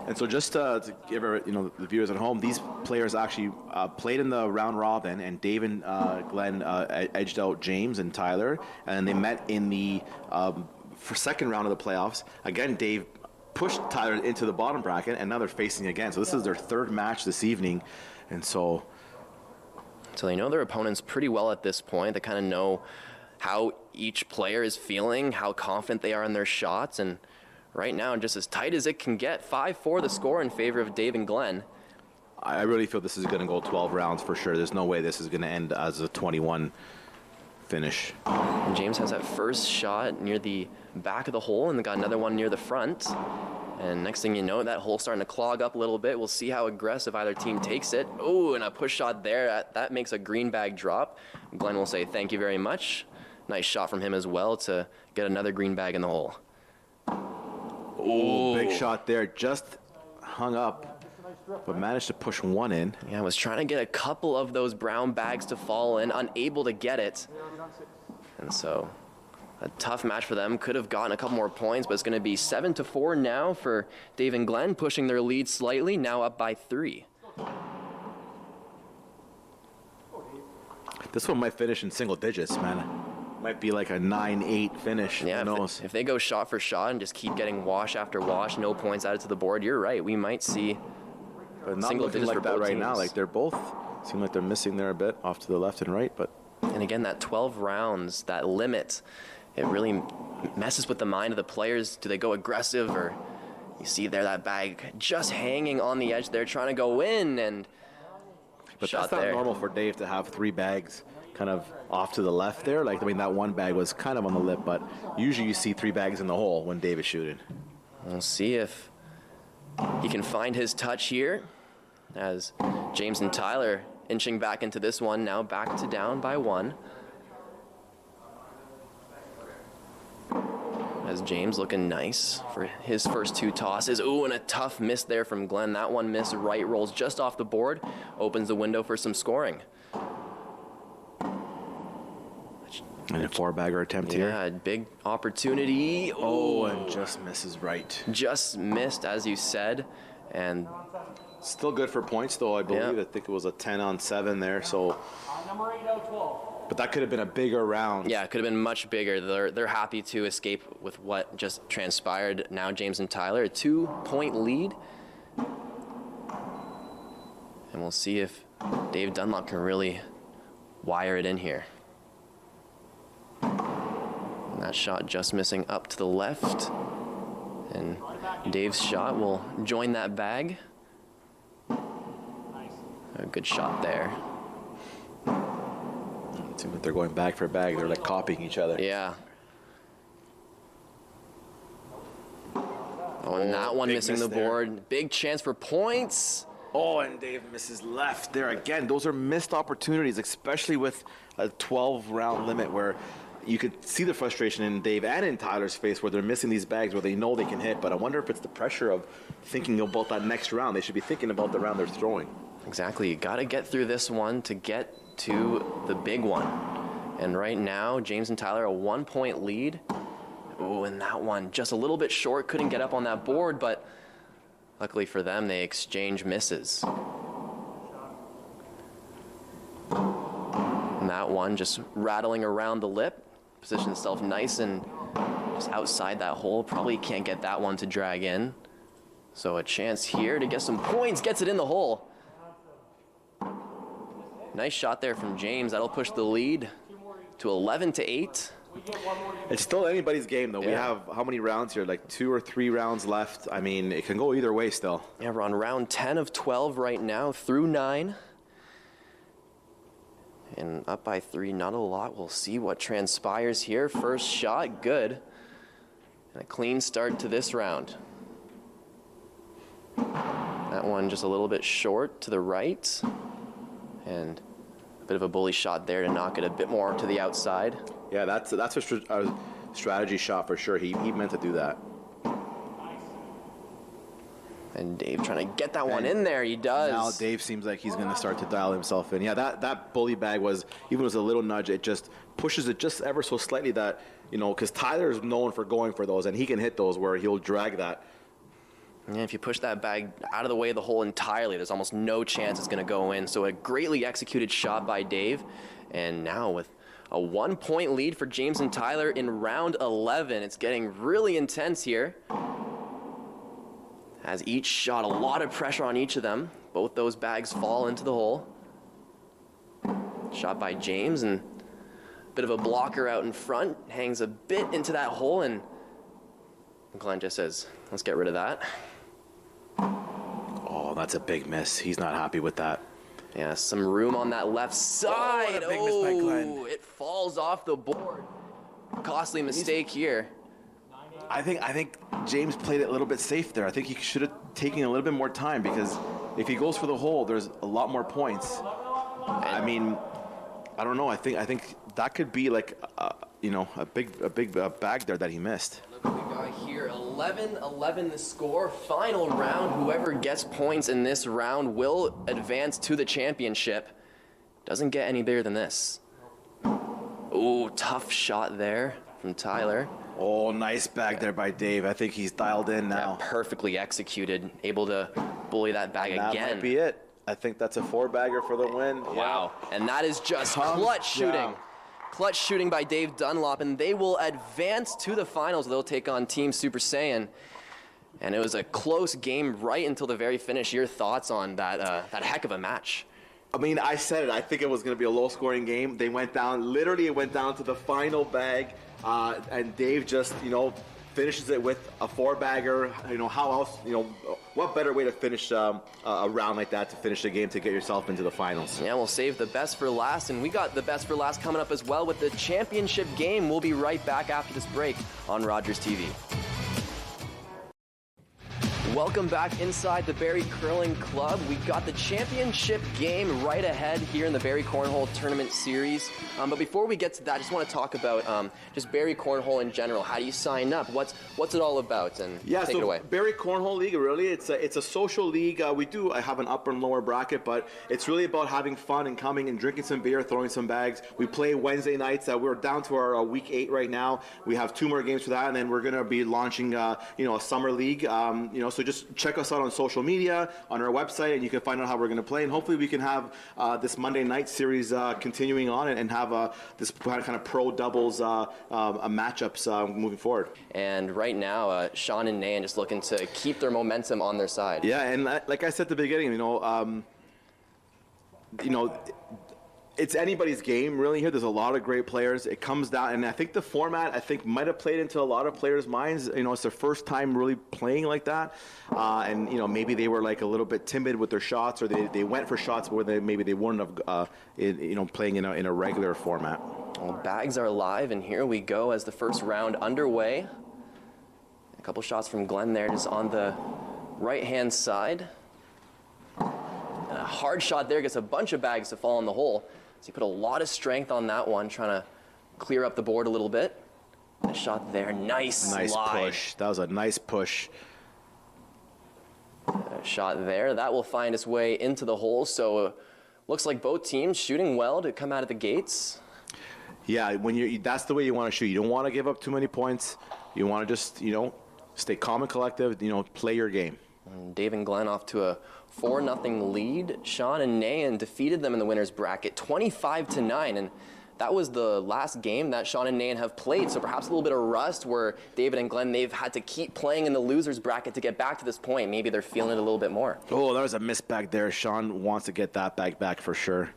And so just to give the viewers at home, these players actually played in the round robin, and Dave and Glenn edged out James and Tyler, and they met in the second round of the playoffs. Again, Dave pushed Tyler into the bottom bracket, and now they're facing again. So this is their third match this evening, and so they know their opponents pretty well at this point. They kind of know how each player is feeling, how confident they are in their shots, and right now, just as tight as it can get, 5-4 the score in favor of Dave and Glenn. I really feel this is going to go 12 rounds for sure. There's no way this is going to end as a 21 finish. And James has that first shot near the back of the hole and got another one near the front. And next thing you know, that hole's starting to clog up a little bit. We'll see how aggressive either team takes it. Oh, and a push shot there. That makes a green bag drop. Glenn will say thank you very much. Nice shot from him as well to get another green bag in the hole. Oh, big shot there. Just hung up, but managed to push one in. Yeah, I was trying to get a couple of those brown bags to fall in, unable to get it. And so a tough match for them. Could have gotten a couple more points, but it's going to be 7-4 now for Dave and Glenn, pushing their lead slightly, now up by 3. This one might finish in single digits, man. Might be like a 9-8 finish. Yeah, who knows? if they go shot for shot and just keep getting wash after wash, no points added to the board, you're right. We might see but not single looking digits like for that both right teams. now. Like they're both seem like they're missing there a bit off to the left and right, but. And again, that 12 rounds, that limit, it really messes with the mind of the players. Do they go aggressive, or you see there that bag just hanging on the edge there, trying to go in, and But shot that's not there. normal for Dave to have 3 bags kind of off to the left there. Like, I mean, that one bag was kind of on the lip, but usually you see 3 bags in the hole when Dave is shooting. We'll see if he can find his touch here, as James and Tyler inching back into this one, now back to down by 1. As James looking nice for his first 2 tosses. Ooh, and a tough miss there from Glenn. That one missed right, rolls just off the board, opens the window for some scoring. And a 4-bagger attempt here. Yeah, big opportunity. Oh, and just misses right. Just missed, as you said, and Still good for points, though, I believe. Yeah. I think it was a 10-on-7 there, so. But that could have been a bigger round. yeah, it could have been much bigger. They're happy to escape with what just transpired. Now James and Tyler, a 2-point lead. And we'll see if Dave Dunlop can really wire it in here. And that shot just missing up to the left. And Dave's shot will join that bag. A good shot there. It seems like they're going bag for bag. They're like copying each other. Yeah. Oh, and that one big missing miss the there. board. Big chance for points. Oh, and Dave misses left there again. Those are missed opportunities, especially with a 12-round limit where you could see the frustration in Dave and in Tyler's face where they're missing these bags where they know they can hit. But I wonder if it's the pressure of thinking about that next round. They should be thinking about the round they're throwing. Exactly. You got to get through this one to get to the big one. And right now, James and Tyler a 1-point lead. Oh, and that one just a little bit short. Couldn't get up on that board, but luckily for them, they exchange misses. And that one just rattling around the lip. Position itself nice and just outside that hole. Probably can't get that one to drag in. So a chance here to get some points. Gets it in the hole. Nice shot there from James. That'll push the lead to 11-8. It's still anybody's game, though. We Yeah. have how many rounds here? Like 2 or 3 rounds left. I mean, it can go either way still. Yeah, we're on round 10 of 12 right now, through 9. And up by 3, not a lot. We'll see what transpires here. First shot, good. And a clean start to this round. That one just a little bit short to the right. And a bit of a bully shot there to knock it a bit more to the outside. Yeah, that's a strategy shot for sure. He meant to do that. And Dave trying to get that one in there. He does. Now Dave seems like he's going to start to dial himself in. Yeah, that bully bag was, even was a little nudge, it just pushes it just ever so slightly that you know, because Tyler is known for going for those, and he can hit those where he'll drag that. Yeah, if you push that bag out of the way of the hole entirely, there's almost no chance it's going to go in. So a greatly executed shot by Dave. And now with a 1-point lead for James and Tyler in round 11, it's getting really intense here. Has each shot a lot of pressure on each of them. Both those bags fall into the hole. Shot by James, and a bit of a blocker out in front. Hangs a bit into that hole, and Glenn just says, let's get rid of that. Oh, that's a big miss. He's not happy with that. Yeah, some room on that left side. what a big miss by Glenn. It falls off the board. Costly mistake here. I think James played it a little bit safe there. I think he should have taken a little bit more time, because if he goes for the hole, there's a lot more points. I mean, I don't know. I think that could be like, you know, a big bag there that he missed. Look what we got here. 11-11 the score. Final round. Whoever gets points in this round will advance to the championship. Doesn't get any bigger than this. Ooh, tough shot there from Tyler. Oh, nice bag there by Dave. I think he's dialed in now. Yeah, perfectly executed. Able to bully that bag again. That might be it. I think that's a 4-bagger for the win. Wow. Yeah. And that is just Thumbs clutch shooting. down. Clutch shooting by Dave Dunlop, and they will advance to the finals. They'll take on Team Super Saiyan. And it was a close game right until the very finish. Your thoughts on that heck of a match? I mean, I said it. I think it was going to be a low-scoring game. They went down. Literally, it went down to the final bag, and Dave just, you know, finishes it with a 4-bagger. You know, how else? You know, what better way to finish a round like that, to finish the game, to get yourself into the finals? Yeah, we'll save the best for last, and we got the best for last coming up as well with the championship game. We'll be right back after this break on Rogers TV. Welcome back inside the Barrie Curling Club. We've got the championship game right ahead here in the Barrie Cornhole Tournament Series. But before we get to that, I just want to talk about just Barrie Cornhole in general. How do you sign up? What's it all about? And take it away. Barrie Cornhole League, really, it's a social league. I have an upper and lower bracket, but it's really about having fun and coming and drinking some beer, throwing some bags. We play Wednesday nights. We're down to our week 8 right now. We have 2 more games for that, and then we're going to be launching, a summer league. So just check us out on social media, on our website, and you can find out how we're going to play. And hopefully we can have this Monday night series continuing on, and have this kind of pro doubles matchups moving forward. And right now, Sean and Nan just looking to keep their momentum on their side. Yeah, and like I said at the beginning, it's anybody's game really here. There's a lot of great players. It comes down, and I think the format might have played into a lot of players' minds. It's their first time really playing like that, and maybe they were like a little bit timid with their shots, or they went for shots where they wouldn't have playing in a regular format. Well, bags are live, and here we go as the first round underway. A couple shots from Glenn there, just on the right-hand side. A hard shot there, gets a bunch of bags to fall in the hole. So he put a lot of strength on that one, trying to clear up the board a little bit. A shot there, nice push. That was a nice push. A shot there, that will find its way into the hole. So looks like both teams shooting well to come out of the gates. Yeah, that's the way you want to shoot. You don't want to give up too many points. You want to just stay calm and collective. Play your game. And Dave and Glenn off to a 4-0 lead. Sean and Nan defeated them in the winner's bracket 25-9, and that was the last game that Sean and Nan have played, so perhaps a little bit of rust where David and Glenn, they've had to keep playing in the loser's bracket to get back to this point. Maybe they're feeling it a little bit more. Oh, that was a missed bag there. Sean wants to get that bag back for sure.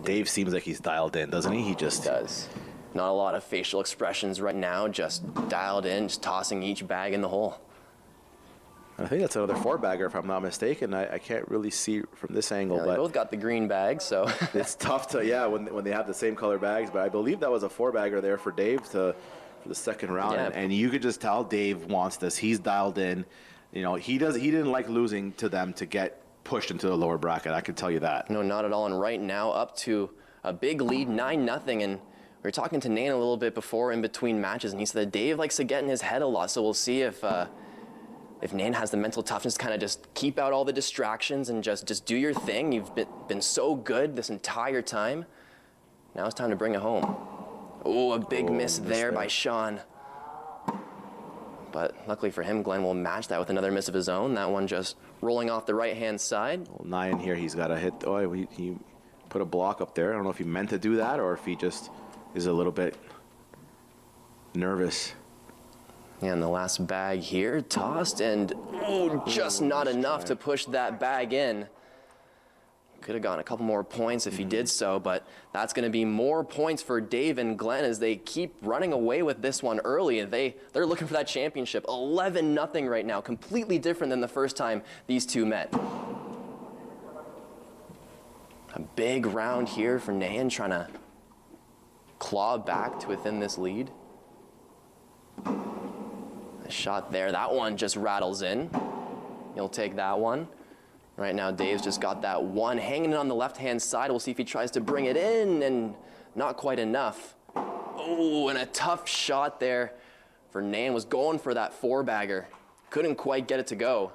Dave seems like he's dialed in, doesn't he? He just does. Not a lot of facial expressions right now, just dialed in, just tossing each bag in the hole. I think that's another 4-bagger, if I'm not mistaken. I can't really see from this angle, yeah, but they both got the green bag, so it's tough to when they have the same color bags. But I believe that was a 4-bagger there for Dave for the second round, yeah. and you could just tell Dave wants this. He's dialed in. He didn't like losing to them to get pushed into the lower bracket. I can tell you that. No, not at all. And right now, up to a big lead, 9-0, and we were talking to Nan a little bit before in between matches, and he said that Dave likes to get in his head a lot, so we'll see if Nan has the mental toughness to kind of just keep out all the distractions and just do your thing. You've been so good this entire time. Now it's time to bring it home. Oh, a big miss miss there there. by Sean. But luckily for him, Glenn will match that with another miss of his own. That one just rolling off the right-hand side. Well, 9 here, he's got to hit. Oh, he put a block up there. I don't know if he meant to do that or if he just is a little bit nervous. And the last bag here, tossed, and just not enough to push that bag in. Could have gotten a couple more points if he did so, but that's going to be more points for Dave and Glenn as they keep running away with this one early. They're looking for that championship. 11-0 right now, completely different than the first time these two met. A big round here for Nayan, trying to claw back to within this lead. A shot there, that one just rattles in. He'll take that one. Right now, Dave's just got that one hanging on the left-hand side. We'll see if he tries to bring it in, and not quite enough. Oh, and a tough shot there for Nayan. Was going for that four-bagger. Couldn't quite get it to go.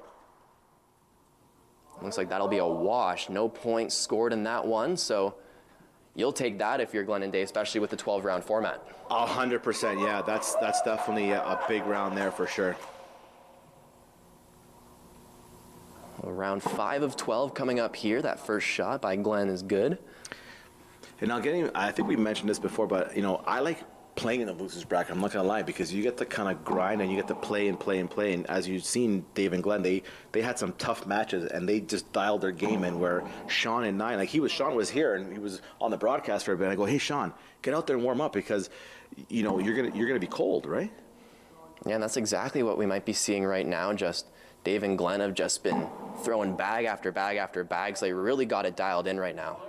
Looks like that'll be a wash. No points scored in that one, so you'll take that if you're Glenn and Dave, especially with the 12-round format. 100%, yeah. That's definitely a big round there for sure. Round 5 of 12 coming up here. That first shot by Glenn is good. And now I think we mentioned this before, but, you know, I like playing in the losers bracket. I'm not going to lie, because you get to kind of grind and you get to play and play and play. And as you've seen, Dave and Glenn, they had some tough matches and they just dialed their game in, where Sean and Nayan, like Sean was here and he was on the broadcast for a bit. I go, hey, Sean, get out there and warm up because, you know, you're gonna be cold, right? Yeah, and that's exactly what we might be seeing right now. Just Dave and Glenn have just been throwing bag after bag after bag, so they really got it dialed in right now.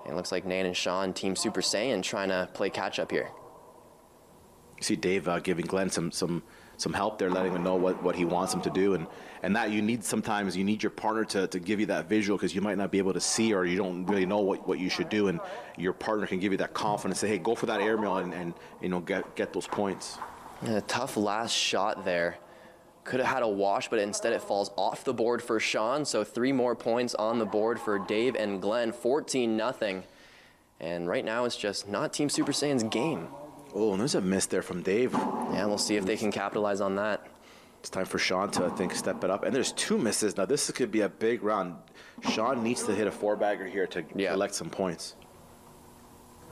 And it looks like Nayan and Sean, Team Super Saiyan, trying to play catch up here. You see Dave giving Glenn some help there, letting him know what he wants him to do, and that sometimes you need your partner to give you that visual, because you might not be able to see, or you don't really know what you should do, and your partner can give you that confidence, say, hey, go for that airmail and you know, get those points. And a tough last shot there. Could have had a wash, but instead it falls off the board for Sean. So 3 more points on the board for Dave and Glenn, 14-0. And right now it's just not Team Super Saiyan's game. Oh, and there's a miss there from Dave. Yeah, we'll see if they can capitalize on that. It's time for Sean to, I think, step it up. And there's 2 misses. Now, this could be a big round. Sean needs to hit a 4-bagger here to collect some points.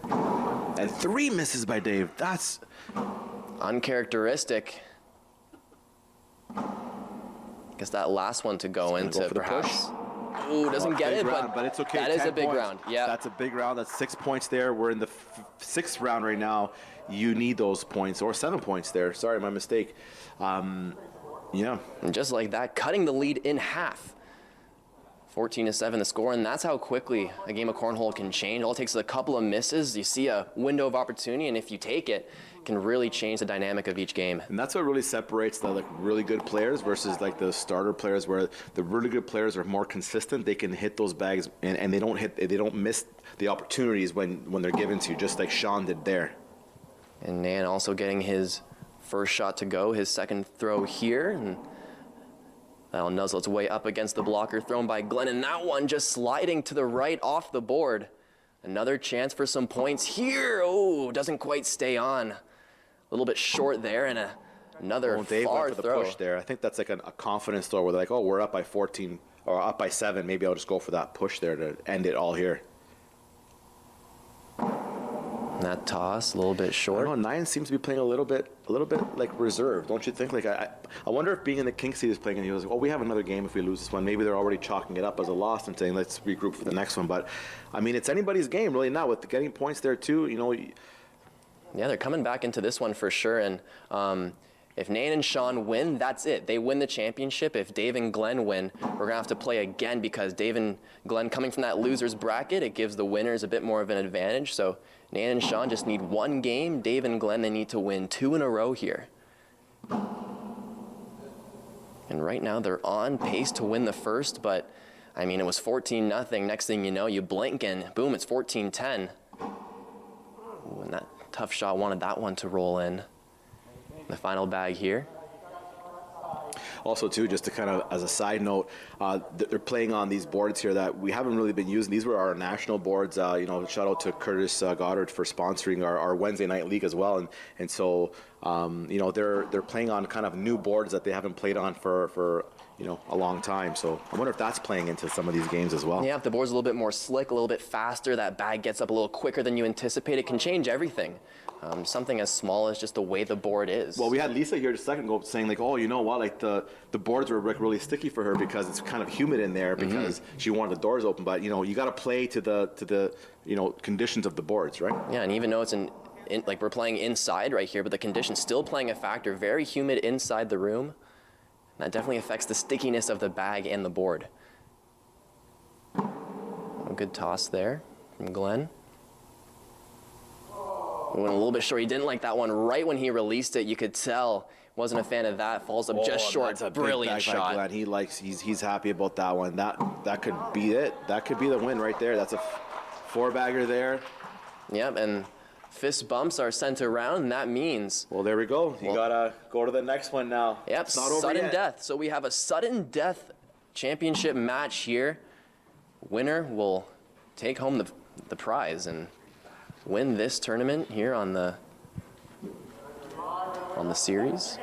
And 3 misses by Dave. That's uncharacteristic. Guess that last one to go into perhaps. Ooh, doesn't get it, but it's okay. That is a big points. round. Yeah, that's a big round. That's 6 points there. We're in the 6th round right now. You need those points, or 7 points there. Sorry, my mistake. Yeah. And just like that, cutting the lead in half. 14-7 the score, and that's how quickly a game of cornhole can change. All it takes is a couple of misses. You see a window of opportunity, and if you take it, can really change the dynamic of each game. And that's what really separates the really good players versus the starter players, where the really good players are more consistent. They can hit those bags, and they don't miss the opportunities when they're given to you, just like Sean did there. And Nayan also getting his first shot to go, his second throw here, and that'll nuzzle its way up against the blocker thrown by Glenn, and that one just sliding to the right off the board. Another chance for some points here. Oh, doesn't quite stay on. A little bit short there, and another Dave far went for the throw. push there. I think that's like a confidence throw where they're like, oh, we're up by 14 or up by 7. Maybe I'll just go for that push there to end it all here. And that toss, a little bit short. I don't know, Nayan seems to be playing a little bit like reserved, don't you think? Like I wonder if being in the king seat is playing, and he was like, well, we have another game if we lose this one. Maybe they're already chalking it up as a loss and saying, let's regroup for the next one. But I mean, it's anybody's game really now with getting points there too. You know. Yeah, they're coming back into this one for sure. And if Nayan and Sean win, that's it. They win the championship. If Dave and Glenn win, we're going to have to play again, because Dave and Glenn coming from that loser's bracket, it gives the winners a bit more of an advantage. So Nayan and Sean just need one game. Dave and Glenn, they need to win 2 in a row here. And right now they're on pace to win the first, but I mean, it was 14-0. Next thing you know, you blink and boom, it's 14-10. And that tough shot wanted that one to roll in. The final bag here. Also, too, just to kind of as a side note, they're playing on these boards here that we haven't really been using. These were our national boards. Shout out to Curtis Goddard for sponsoring our Wednesday night league as well. And so, they're playing on kind of new boards that they haven't played on for a long time. So I wonder if that's playing into some of these games as well. Yeah, if the board's a little bit more slick, a little bit faster, that bag gets up a little quicker than you anticipate, it can change everything. Something as small as just the way the board is. Well, we had Lisa here just a second ago saying, like, oh, you know what, like the boards were like really sticky for her because it's kind of humid in there because she wanted the doors open. But, you got to play to the conditions of the boards, right? Yeah, and even though it's like we're playing inside right here, but the condition's still playing a factor. Very humid inside the room. That definitely affects the stickiness of the bag and the board. A good toss there from Glenn. Went a little bit short. He didn't like that one right when he released it. You could tell wasn't a fan of that. Falls up just short. That's a brilliant big bag shot. by Glenn. He's happy about that one. That could be it. That could be the win right there. That's a four-bagger there. Yep, and fist bumps are sent around, and that means... Well, there we go. You gotta go to the next one now. Yep, it's not over sudden yet. death. So we have a sudden death championship match here. Winner will take home the prize and win this tournament here on the series.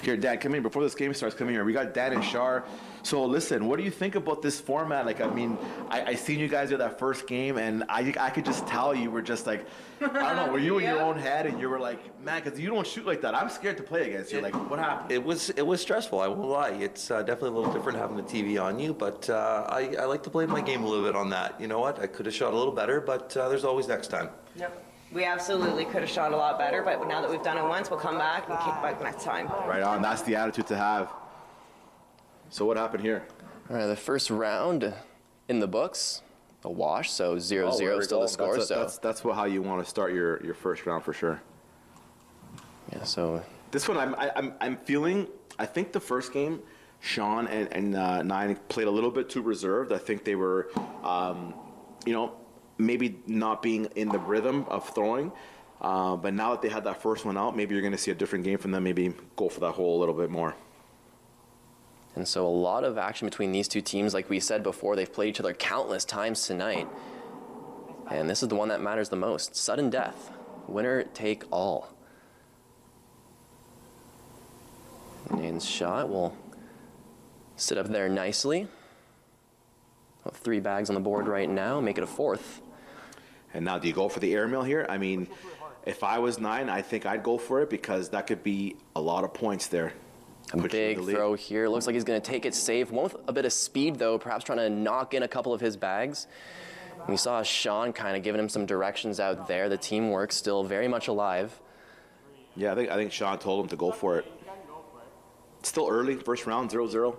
Here, Dad, come in. Before this game starts, come here. We got Dan and Char. So, listen, what do you think about this format? Like, I mean, I seen you guys at that first game, and I could just tell you were just like, I don't know, were you in your own head, and you were like, man, because you don't shoot like that. I'm scared to play against you. Like, what happened? It was stressful, I won't lie. It's definitely a little different having the TV on you, but I like to play my game a little bit on that. You know what? I could have shot a little better, but there's always next time. Yep. We absolutely could have shot a lot better, but now that we've done it once, we'll come back and kick back next time. Right on. That's the attitude to have. So what happened here? All right, the first round in the books, a wash, so 0-0 still the score. That's how you want to start your first round for sure. Yeah, so this one I'm feeling. I think the first game, Sean and Nine played a little bit too reserved. I think they were, maybe not being in the rhythm of throwing. But now that they had that first one out, maybe you're going to see a different game from them. Maybe go for that hole a little bit more. And so a lot of action between these two teams. Like we said before, they've played each other countless times tonight. And this is the one that matters the most. Sudden death. Winner take all. Nane's shot will sit up there nicely. 3 bags on the board right now, make it a 4th. And now do you go for the airmail here? I mean, if I was Nine, I think I'd go for it because that could be a lot of points there. A big throw here. Looks like he's going to take it safe. One with a bit of speed, though, perhaps trying to knock in a couple of his bags. We saw Sean kind of giving him some directions out there. The teamwork still very much alive. Yeah, I think Sean told him to go for it. It's still early, first round, 0-0.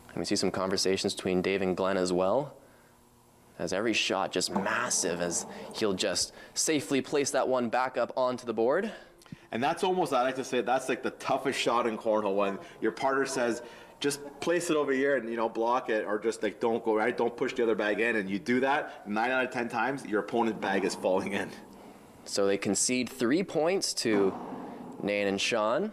And we see some conversations between Dave and Glenn as well, as every shot just massive, as he'll just safely place that one back up onto the board. And that's almost, I like to say, that's like the toughest shot in cornhole, when your partner says, just place it over here and, block it, or just like don't go right, don't push the other bag in, and you do that 9 out of 10 times, your opponent's bag is falling in. So they concede 3 points to Nan and Sean.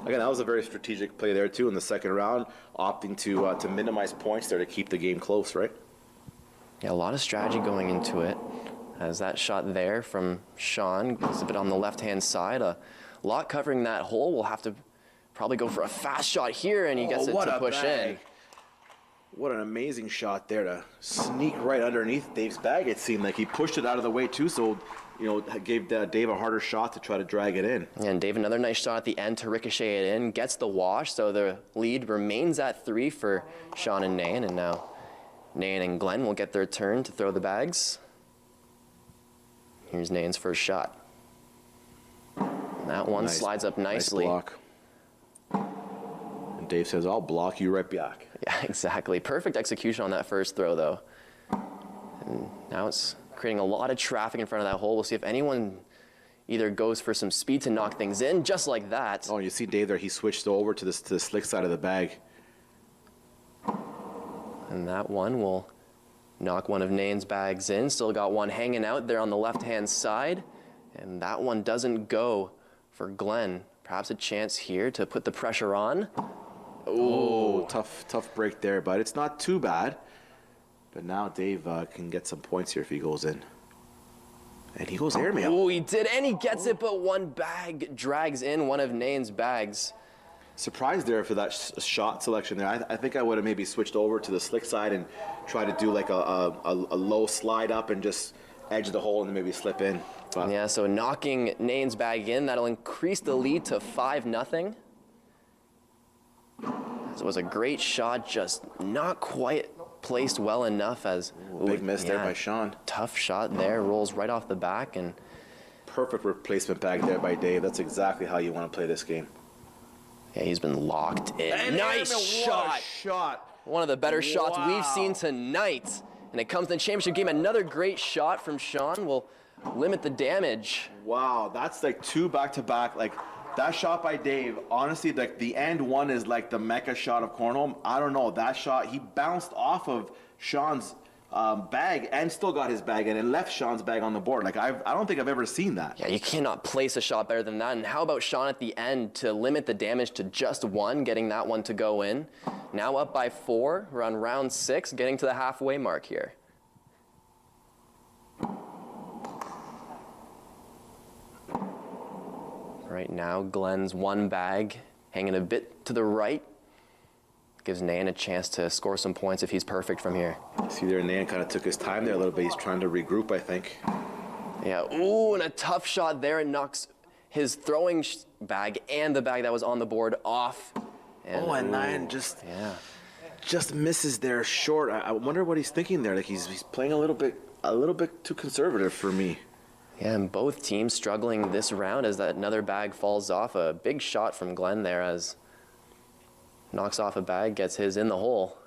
Again, that was a very strategic play there too in the second round, opting to minimize points there to keep the game close, right? Yeah, a lot of strategy going into it. As that shot there from Sean goes a bit on the left-hand side. A lot covering that hole. We'll have to probably go for a fast shot here, and he gets it to push in. What an amazing shot there to sneak right underneath Dave's bag. It seemed like he pushed it out of the way too, so gave Dave a harder shot to try to drag it in. And Dave, another nice shot at the end to ricochet it in, gets the wash, so the lead remains at 3 for Sean and Nan, and now Nan and Glenn will get their turn to throw the bags. Here's Nan's first shot. That one slides up nicely. Nice block. And Dave says, I'll block you right back. Yeah, exactly. Perfect execution on that first throw, though. And now it's creating a lot of traffic in front of that hole. We'll see if anyone either goes for some speed to knock things in, just like that. Oh, you see Dave there, he switched over to the slick side of the bag. And that one will knock one of Nan's bags in. Still got one hanging out there on the left-hand side. And that one doesn't go for Glenn. Perhaps a chance here to put the pressure on. Oh, tough break there, but it's not too bad. But now Dave can get some points here if he goes in. And he goes airmail. Oh, he did, and he gets it, but one bag drags in one of Nain's bags. Surprised there for that shot selection there. I think I would have maybe switched over to the slick side and tried to do like a low slide up and just edge the hole and then maybe slip in. But Yeah, so knocking Nain's bag in, that'll increase the lead to 5-0. So it was a great shot, just not quite placed well enough as... big miss there by Sean. Tough shot there, rolls right off the back, and... Perfect replacement bag there by Dave. That's exactly how you want to play this game. Yeah, he's been locked in. And Nice what a shot! One of the better shots we've seen tonight. And it comes in the championship game. Another great shot from Sean will limit the damage. Wow, that's like 2 back-to-back. Like, that shot by Dave, honestly, like the end one is like the mecca shot of Cornhole. I don't know, that shot, he bounced off of Sean's bag and still got his bag in and left Sean's bag on the board. Like, I don't think I've ever seen that. Yeah, you cannot place a shot better than that. And how about Sean at the end to limit the damage to just 1, getting that one to go in. Now up by 4, we're on round 6, getting to the halfway mark here. Right now, Glenn's 1 bag hanging a bit to the right. Gives Nain a chance to score some points if he's perfect from here. See there, Nain kind of took his time there a little bit. He's trying to regroup, I think. Yeah, ooh, and a tough shot there. It knocks his throwing bag and the bag that was on the board off. And, and Nain just misses there short. I wonder what he's thinking there. Like he's playing a little bit too conservative for me. Yeah, and both teams struggling this round as that another bag falls off. A big shot from Glenn there as knocks off a bag, gets his in the hole.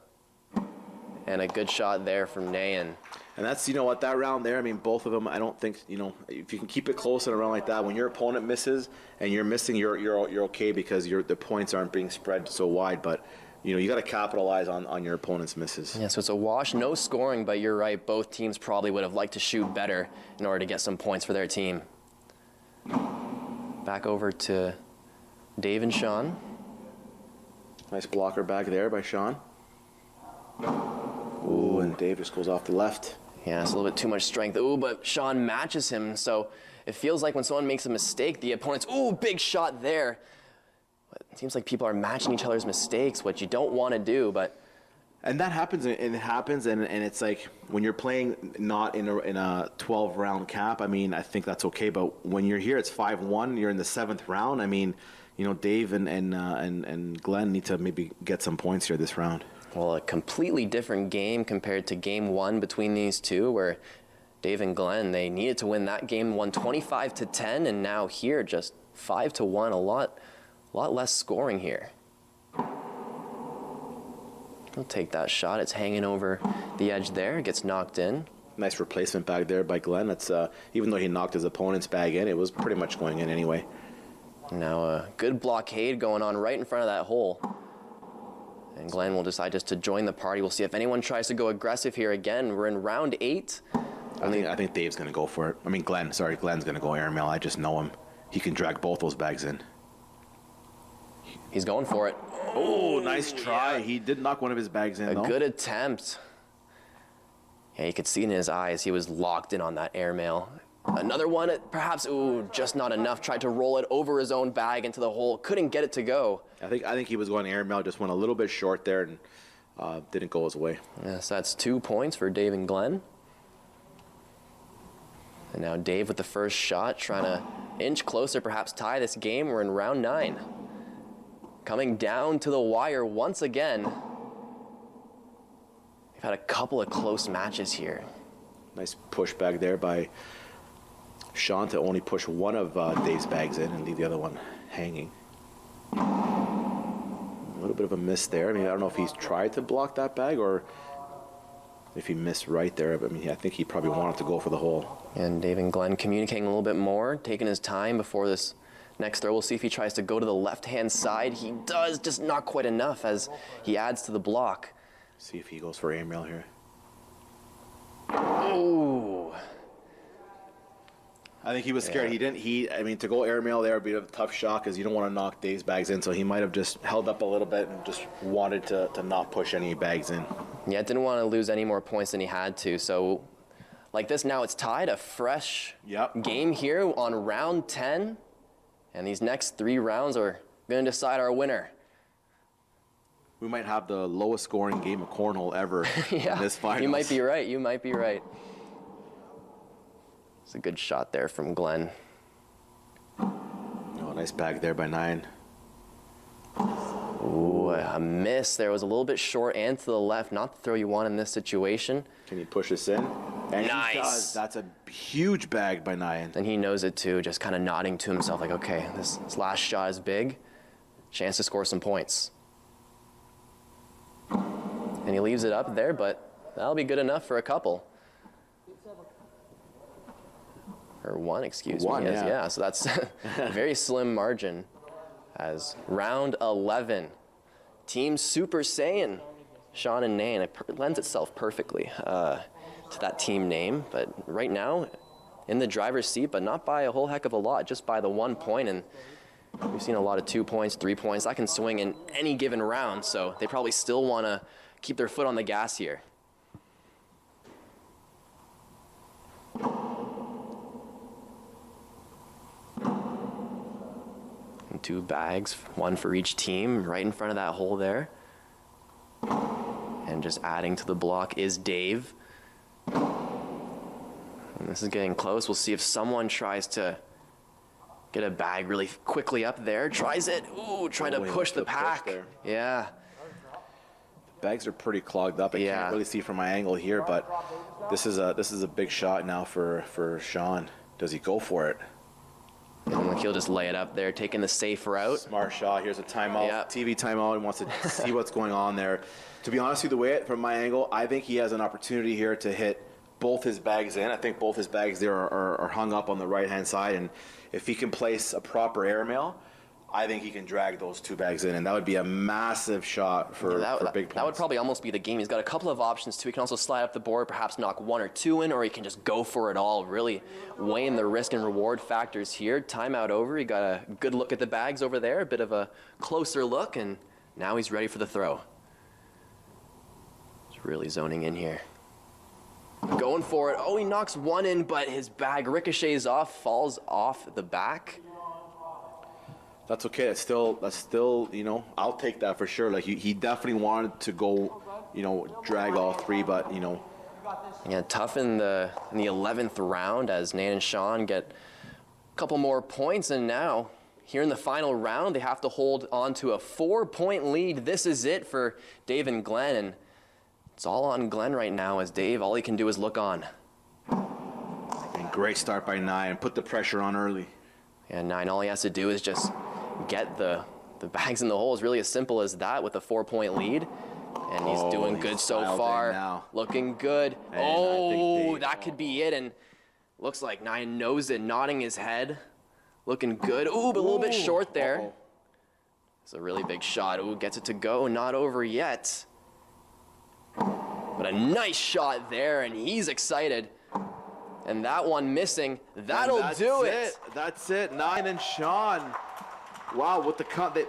And a good shot there from Nain. And that's, you know what, that round there, I mean, both of them, I don't think, you know, if you can keep it close in a round like that, when your opponent misses and you're missing, you're okay because the points aren't being spread so wide. But, you know, you got to capitalize on your opponent's misses. Yeah, so it's a wash, no scoring, but you're right. Both teams probably would have liked to shoot better in order to get some points for their team. Back over to Dave and Sean. Nice blocker back there by Sean. Ooh, and Dave just goes off the left. Yeah, it's a little bit too much strength. Ooh, but Sean matches him, so it feels like when someone makes a mistake, the opponent's, ooh, big shot there. It seems like people are matching each other's mistakes, what you don't want to do, but... And that happens, and it happens, and it's like when you're playing not in a 12-round cap, I mean, I think that's okay, but when you're here, it's 5-1, you're in the 7th round, I mean, you know, Dave and Glenn need to maybe get some points here this round. Well, a completely different game compared to game 1 between these two, where Dave and Glenn, they needed to win that game, won 25-10, and now here, just 5-1, a lot less scoring here. He'll take that shot. It's hanging over the edge there. It gets knocked in. Nice replacement bag there by Glenn. That's even though he knocked his opponent's bag in, it was pretty much going in anyway. Now a good blockade going on right in front of that hole. And Glenn will decide just to join the party. We'll see if anyone tries to go aggressive here again. We're in round 8. I think Dave's going to go for it. I mean, Glenn's going to go airmail. I just know him. He can drag both those bags in. He's going for it. Oh, nice try. Yeah. He did knock one of his bags in, though. A good attempt. Yeah, you could see in his eyes he was locked in on that airmail. Another one, perhaps, ooh, just not enough. Tried to roll it over his own bag into the hole. Couldn't get it to go. I think he was going airmail, just went a little bit short there and didn't go his way. Yes, that's 2 points for Dave and Glenn. And now Dave with the first shot, trying to inch closer, perhaps tie this game. We're in round 9. Coming down to the wire once again. We've had a couple of close matches here. Nice push back there by Sean to only push one of Dave's bags in and leave the other one hanging. A little bit of a miss there. I mean, I don't know if he's tried to block that bag or if he missed right there. But I mean, I think he probably wanted to go for the hole. And Dave and Glenn communicating a little bit more, taking his time before this next throw. We'll see if he tries to go to the left-hand side. He does, just not quite enough as he adds to the block. See if he goes for airmail here. Ooh. I think he was scared. I mean, to go airmail there would be a tough shot because you don't want to knock Dave's bags in. So he might have just held up a little bit and just wanted to not push any bags in. Yeah, didn't want to lose any more points than he had to. So like this now, it's tied, a fresh game here on round 10. And these next 3 rounds are going to decide our winner. We might have the lowest scoring game of cornhole ever in this final. You might be right. You might be right. It's a good shot there from Glenn. Oh, nice bag there by 9. Ooh, a miss there. Was a little bit short and to the left. Not the throw you want in this situation. Can he push this in? And nice. He does. That's a huge bag by 9. And he knows it too, just kind of nodding to himself like, okay, this last shot is big. Chance to score some points. And he leaves it up there, but that'll be good enough for a couple. Or one, excuse me. Yes, yeah, so that's a very slim margin as round 11. Team Super Saiyan, Sean and Nan. It lends itself perfectly to that team name. But right now, in the driver's seat, but not by a whole heck of a lot, just by the 1 point. And we've seen a lot of 2 points, 3 points. That can swing in any given round, so they probably still want to keep their foot on the gas here. And 2 bags, 1 for each team, right in front of that hole there. And just adding to the block is Dave. And this is getting close. We'll see if someone tries to get a bag really quickly up there. Tries it. Ooh, trying to push the pack. Yeah. The bags are pretty clogged up. I can't really see from my angle here, but this is a big shot now for Sean. Does he go for it? And he'll just lay it up there, taking the safe route. Smart shot. Here's a timeout. TV timeout. He wants to see what's going on there. To be honest with you, the way from my angle, I think he has an opportunity here to hit both his bags in. I think both his bags there are hung up on the right-hand side, and if he can place a proper airmail, I think he can drag those 2 bags in, and that would be a massive shot for big points. That would probably almost be the game. He's got a couple of options, too. He can also slide up the board, perhaps knock 1 or 2 in, or he can just go for it all, really weighing the risk and reward factors here. Timeout over. He got a good look at the bags over there, a bit of a closer look, and now he's ready for the throw. He's really zoning in here. Going for it. Oh, he knocks 1 in, but his bag ricochets off, falls off the back. That's okay. That's still, you know, I'll take that for sure. Like he definitely wanted to go, you know, drag all 3, but you know. Yeah, tough in the 11th round as Nan and Sean get a couple more points, and now here in the final round they have to hold on to a 4-point lead. This is it for Dave and Glenn, and it's all on Glenn right now as Dave, all he can do is look on. And great start by 9. Put the pressure on early. Yeah, 9, all he has to do is just get the bags in the hole. It's really as simple as that with a 4-point lead. And he's doing good so far. Looking good. And that could be it. And looks like 9 knows it, nodding his head. Looking good. Ooh, but a little bit short there. It's a really big shot. Ooh, gets it to go. Not over yet. But a nice shot there, and he's excited. And that one missing. That'll do it. That's it. 9 and Sean. Wow, with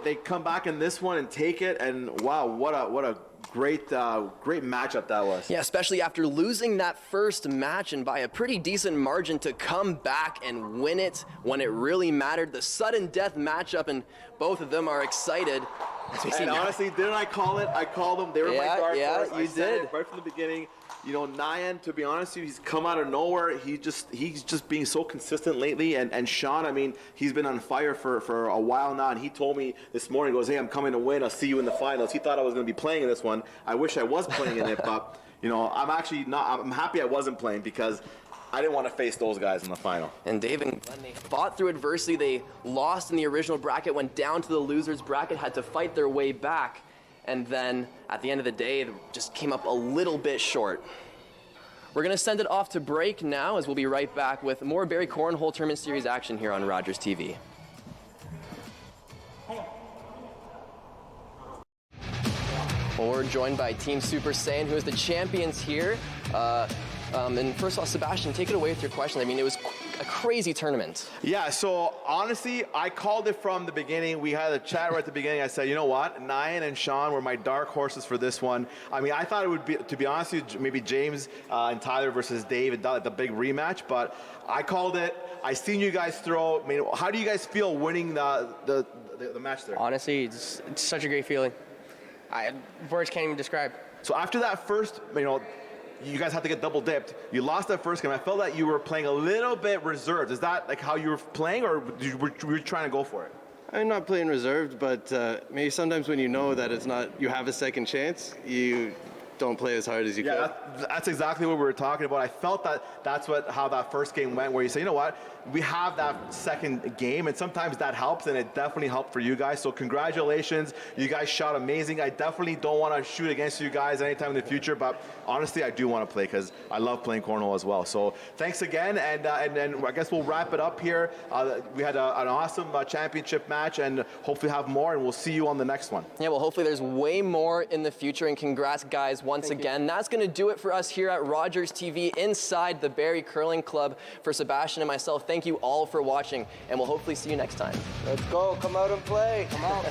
they come back in this one and take it, and wow, what a great matchup that was. Yeah, especially after losing that first match and by a pretty decent margin to come back and win it when it really mattered. The sudden death matchup, and both of them are excited. And honestly, didn't I call it? I called them. They were my dark horse. You did. Right from the beginning. You know, Nyan, to be honest with you, he's come out of nowhere. He's just being so consistent lately. And Sean, I mean, he's been on fire for a while now. And he told me this morning, he goes, hey, I'm coming to win. I'll see you in the finals. He thought I was going to be playing in this one. I wish I was playing in it, but, you know, I'm actually not. I'm happy I wasn't playing because I didn't want to face those guys in the final. And Dave and Glenn, they fought through adversity. They lost in the original bracket, went down to the losers bracket, had to fight their way back. And then at the end of the day, they just came up a little bit short. We're going to send it off to break now, as we'll be right back with more Barrie Cornhole Tournament Series action here on Rogers TV. Well, we're joined by Team Super Saiyan, who is the champions here. And first off, Sebastian, take it away with your question. I mean, it was a crazy tournament. Yeah, so honestly, I called it from the beginning. We had a chat right at the beginning. I said, you know what? Nyan and Sean were my dark horses for this one. I mean, I thought it would be, to be honest with you, maybe James and Tyler versus Dave and the big rematch, but I called it. I seen you guys throw. I mean, how do you guys feel winning the match there? Honestly, it's such a great feeling. Words can't even describe. So after that first, you guys had to get double dipped. You lost that first game. I felt that you were playing a little bit reserved. Is that like how you were playing, or were you trying to go for it? I'm not playing reserved, but maybe sometimes when you know that it's not, you have a second chance, you don't play as hard as you could. Yeah, that's exactly what we were talking about. I felt that's how that first game went, where you say, you know what, we have that second game, and sometimes that helps, and it definitely helped for you guys. So congratulations, you guys shot amazing. I definitely don't want to shoot against you guys anytime in the future, but honestly, I do want to play because I love playing cornhole as well. So thanks again, and I guess we'll wrap it up here. We had an awesome championship match, and hopefully have more, and we'll see you on the next one. Yeah, well, hopefully there's way more in the future, and congrats, guys, once again. That's going to do it for us here at Rogers TV inside the Barrie Curling Club. For Sebastian and myself, thank you all for watching, and we'll hopefully see you next time. Let's go. Come out and play. Come on.